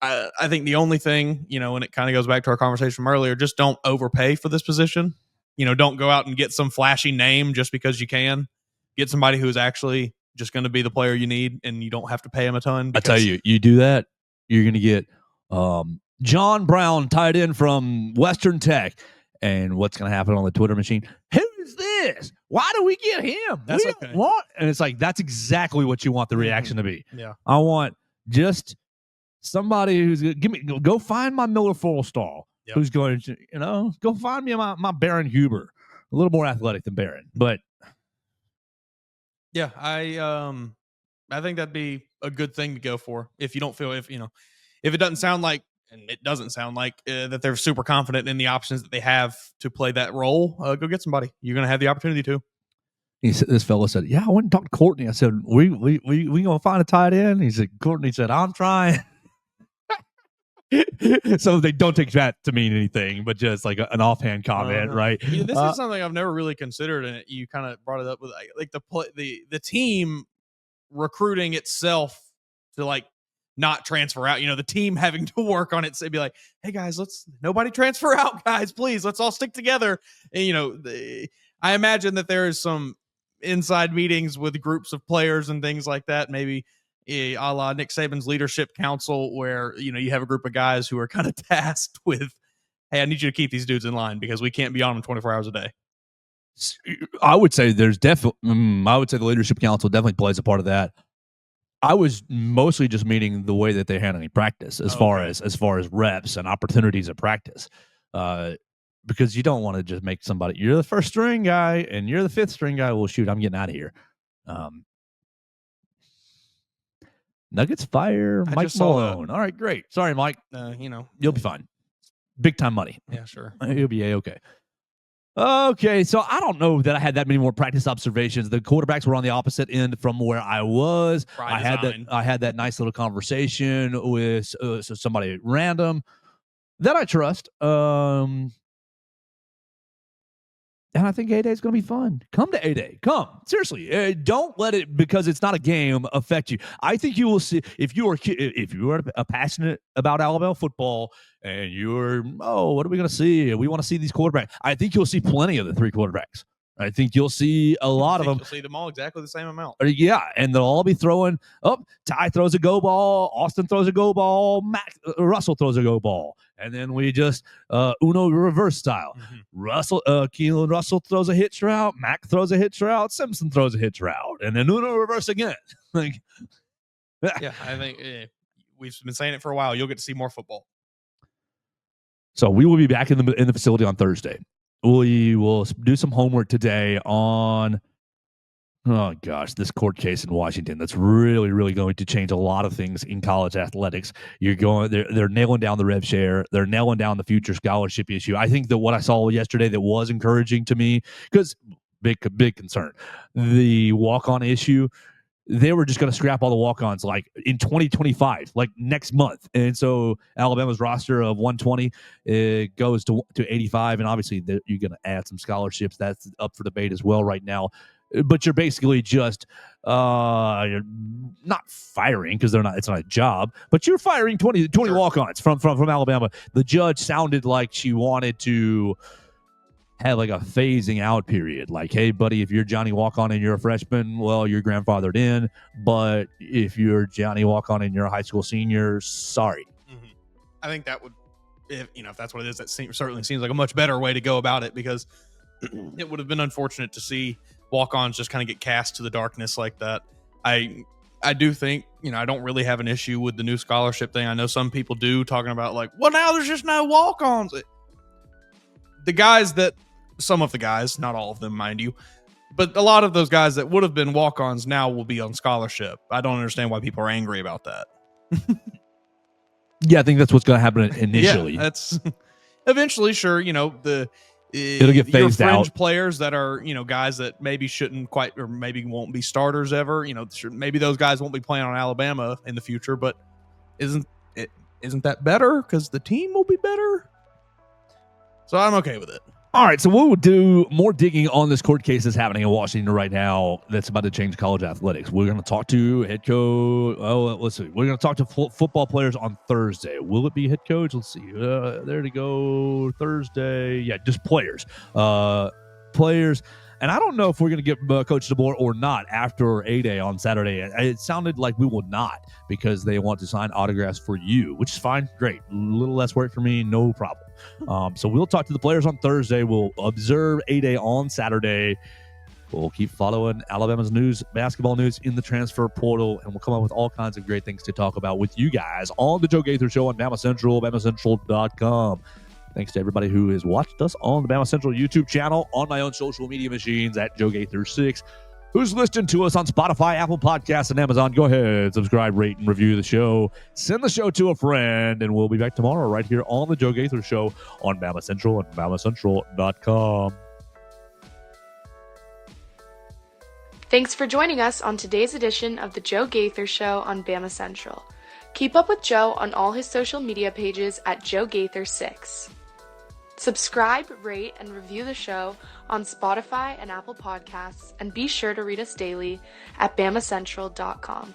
I think the only thing, and it kind of goes back to our conversation from earlier, just don't overpay for this position. Don't go out and get some flashy name just because you can. Get somebody who is actually just going to be the player you need, and you don't have to pay him a ton. I tell you, you do that, you're going to get John Brown tied in from Western Tech. And what's going to happen on the Twitter machine? Who's this? Why do we get him? That's we don't want. And it's like, that's exactly what you want the reaction to be. Yeah. I want just somebody who's go find my Miller Forrestal, who's going to, go find me my Baron Huber, a little more athletic than Baron, but yeah, I think that'd be a good thing to go for if you don't feel if it doesn't sound like, and it doesn't sound like that they're super confident in the options that they have to play that role. Go get somebody. You're going to have the opportunity to. This fellow said, "Yeah, I went and talked to Courtney." I said, "We gonna find a tight end?" He said, "Courtney said I'm trying." So they don't take that to mean anything, but just like an offhand comment, right? This is something I've never really considered, and you kind of brought it up with like the team recruiting itself to like not transfer out. The team having to work on it. So be like, hey guys, nobody transfer out, guys, please. Let's all stick together. And I imagine that there is some inside meetings with groups of players and things like that. Maybe a la Nick Saban's leadership council, where you have a group of guys who are kind of tasked with, hey, I need you to keep these dudes in line because we can't be on them 24 hours a day. I would say there's definitely. I would say the leadership council definitely plays a part of that. I was mostly just meaning the way that they're handling practice, as far as reps and opportunities of practice, because you don't want to just make somebody. You're the first string guy and you're the fifth string guy. Well, shoot, I'm getting out of here. Nuggets fire Mike Malone. All right, great. Sorry, Mike. You'll be fine. Big time money. Yeah, sure. You'll be A-okay. Okay, so I don't know that I had that many more practice observations. The quarterbacks were on the opposite end from where I was. I had that nice little conversation with somebody random that I trust. And I think A-Day is going to be fun. Come to A-Day. Come. Seriously. Don't let it, because it's not a game, affect you. I think you will see, if you are passionate about Alabama football and you're, what are we going to see? We want to see these quarterbacks. I think you'll see plenty of the three quarterbacks. I think you'll see a lot of them. You'll see them all exactly the same amount. Yeah, and they'll all be throwing. Ty throws a go ball. Austin throws a go ball. Russell throws a go ball. And then we just Uno reverse style. Keelan Russell throws a hitch route. Mac throws a hitch route. Simpson throws a hitch route. And then Uno reverse again. Yeah, I think we've been saying it for a while. You'll get to see more football. So we will be back in the facility on Thursday. We will do some homework today on, this court case in Washington. That's really, really going to change a lot of things in college athletics. They're nailing down the rev share. They're nailing down the future scholarship issue. I think that what I saw yesterday that was encouraging to me, because big concern, the walk-on issue. They were just going to scrap all the walk-ons like in 2025, like next month. And so Alabama's roster of 120 goes to 85. And obviously you're going to add some scholarships. That's up for debate as well right now. But you're basically just you're not firing, because it's not a job, but you're firing 20 sure. walk-ons from Alabama. The judge sounded like she wanted to have like a phasing out period. Like, hey, buddy, if you're Johnny Walk-On and you're a freshman, well, you're grandfathered in. But if you're Johnny Walk-On and you're a high school senior, sorry. Mm-hmm. I think that would, if that's what it is, that certainly seems like a much better way to go about it, because it would have been unfortunate to see walk-ons just kind of get cast to the darkness like that. I do think, I don't really have an issue with the new scholarship thing. I know some people do, talking about like, well, now there's just no walk-ons. Some of the guys, not all of them, mind you, but a lot of those guys that would have been walk-ons now will be on scholarship. I don't understand why people are angry about that. Yeah, I think that's what's going to happen initially. Yeah, that's eventually, sure. It'll get phased your fringe out. players that are, guys that maybe shouldn't quite, or maybe won't be starters ever. Maybe those guys won't be playing on Alabama in the future. But isn't that better? Because the team will be better. So I'm okay with it. All right, so we'll do more digging on this court case that's happening in Washington right now that's about to change college athletics. We're going to talk to head coach. Oh, let's see. We're going to talk to football players on Thursday. Will it be head coach? Let's see. There to go. Thursday. Yeah, just players. Players. And I don't know if we're going to get Coach DeBoer or not after A-Day on Saturday. It sounded like we will not because they want to sign autographs for you, which is fine. Great. A little less work for me. No problem. So we'll talk to the players on Thursday. We'll observe A-Day on Saturday. We'll keep following Alabama's news, basketball news in the transfer portal, and we'll come up with all kinds of great things to talk about with you guys on the Joe Gaither Show on Bama Central, BamaCentral.com. Thanks to everybody who has watched us on the Bama Central YouTube channel, on my own social media machines at Joe Gaither 6. Who's listening to us on Spotify, Apple Podcasts, and Amazon? Go ahead, subscribe, rate, and review the show. Send the show to a friend, and we'll be back tomorrow right here on the Joe Gaither Show on Bama Central and BamaCentral.com. Thanks for joining us on today's edition of the Joe Gaither Show on Bama Central. Keep up with Joe on all his social media pages at Joe Gaither 6. Subscribe, rate, and review the show on Spotify and Apple Podcasts, and be sure to read us daily at BamaCentral.com.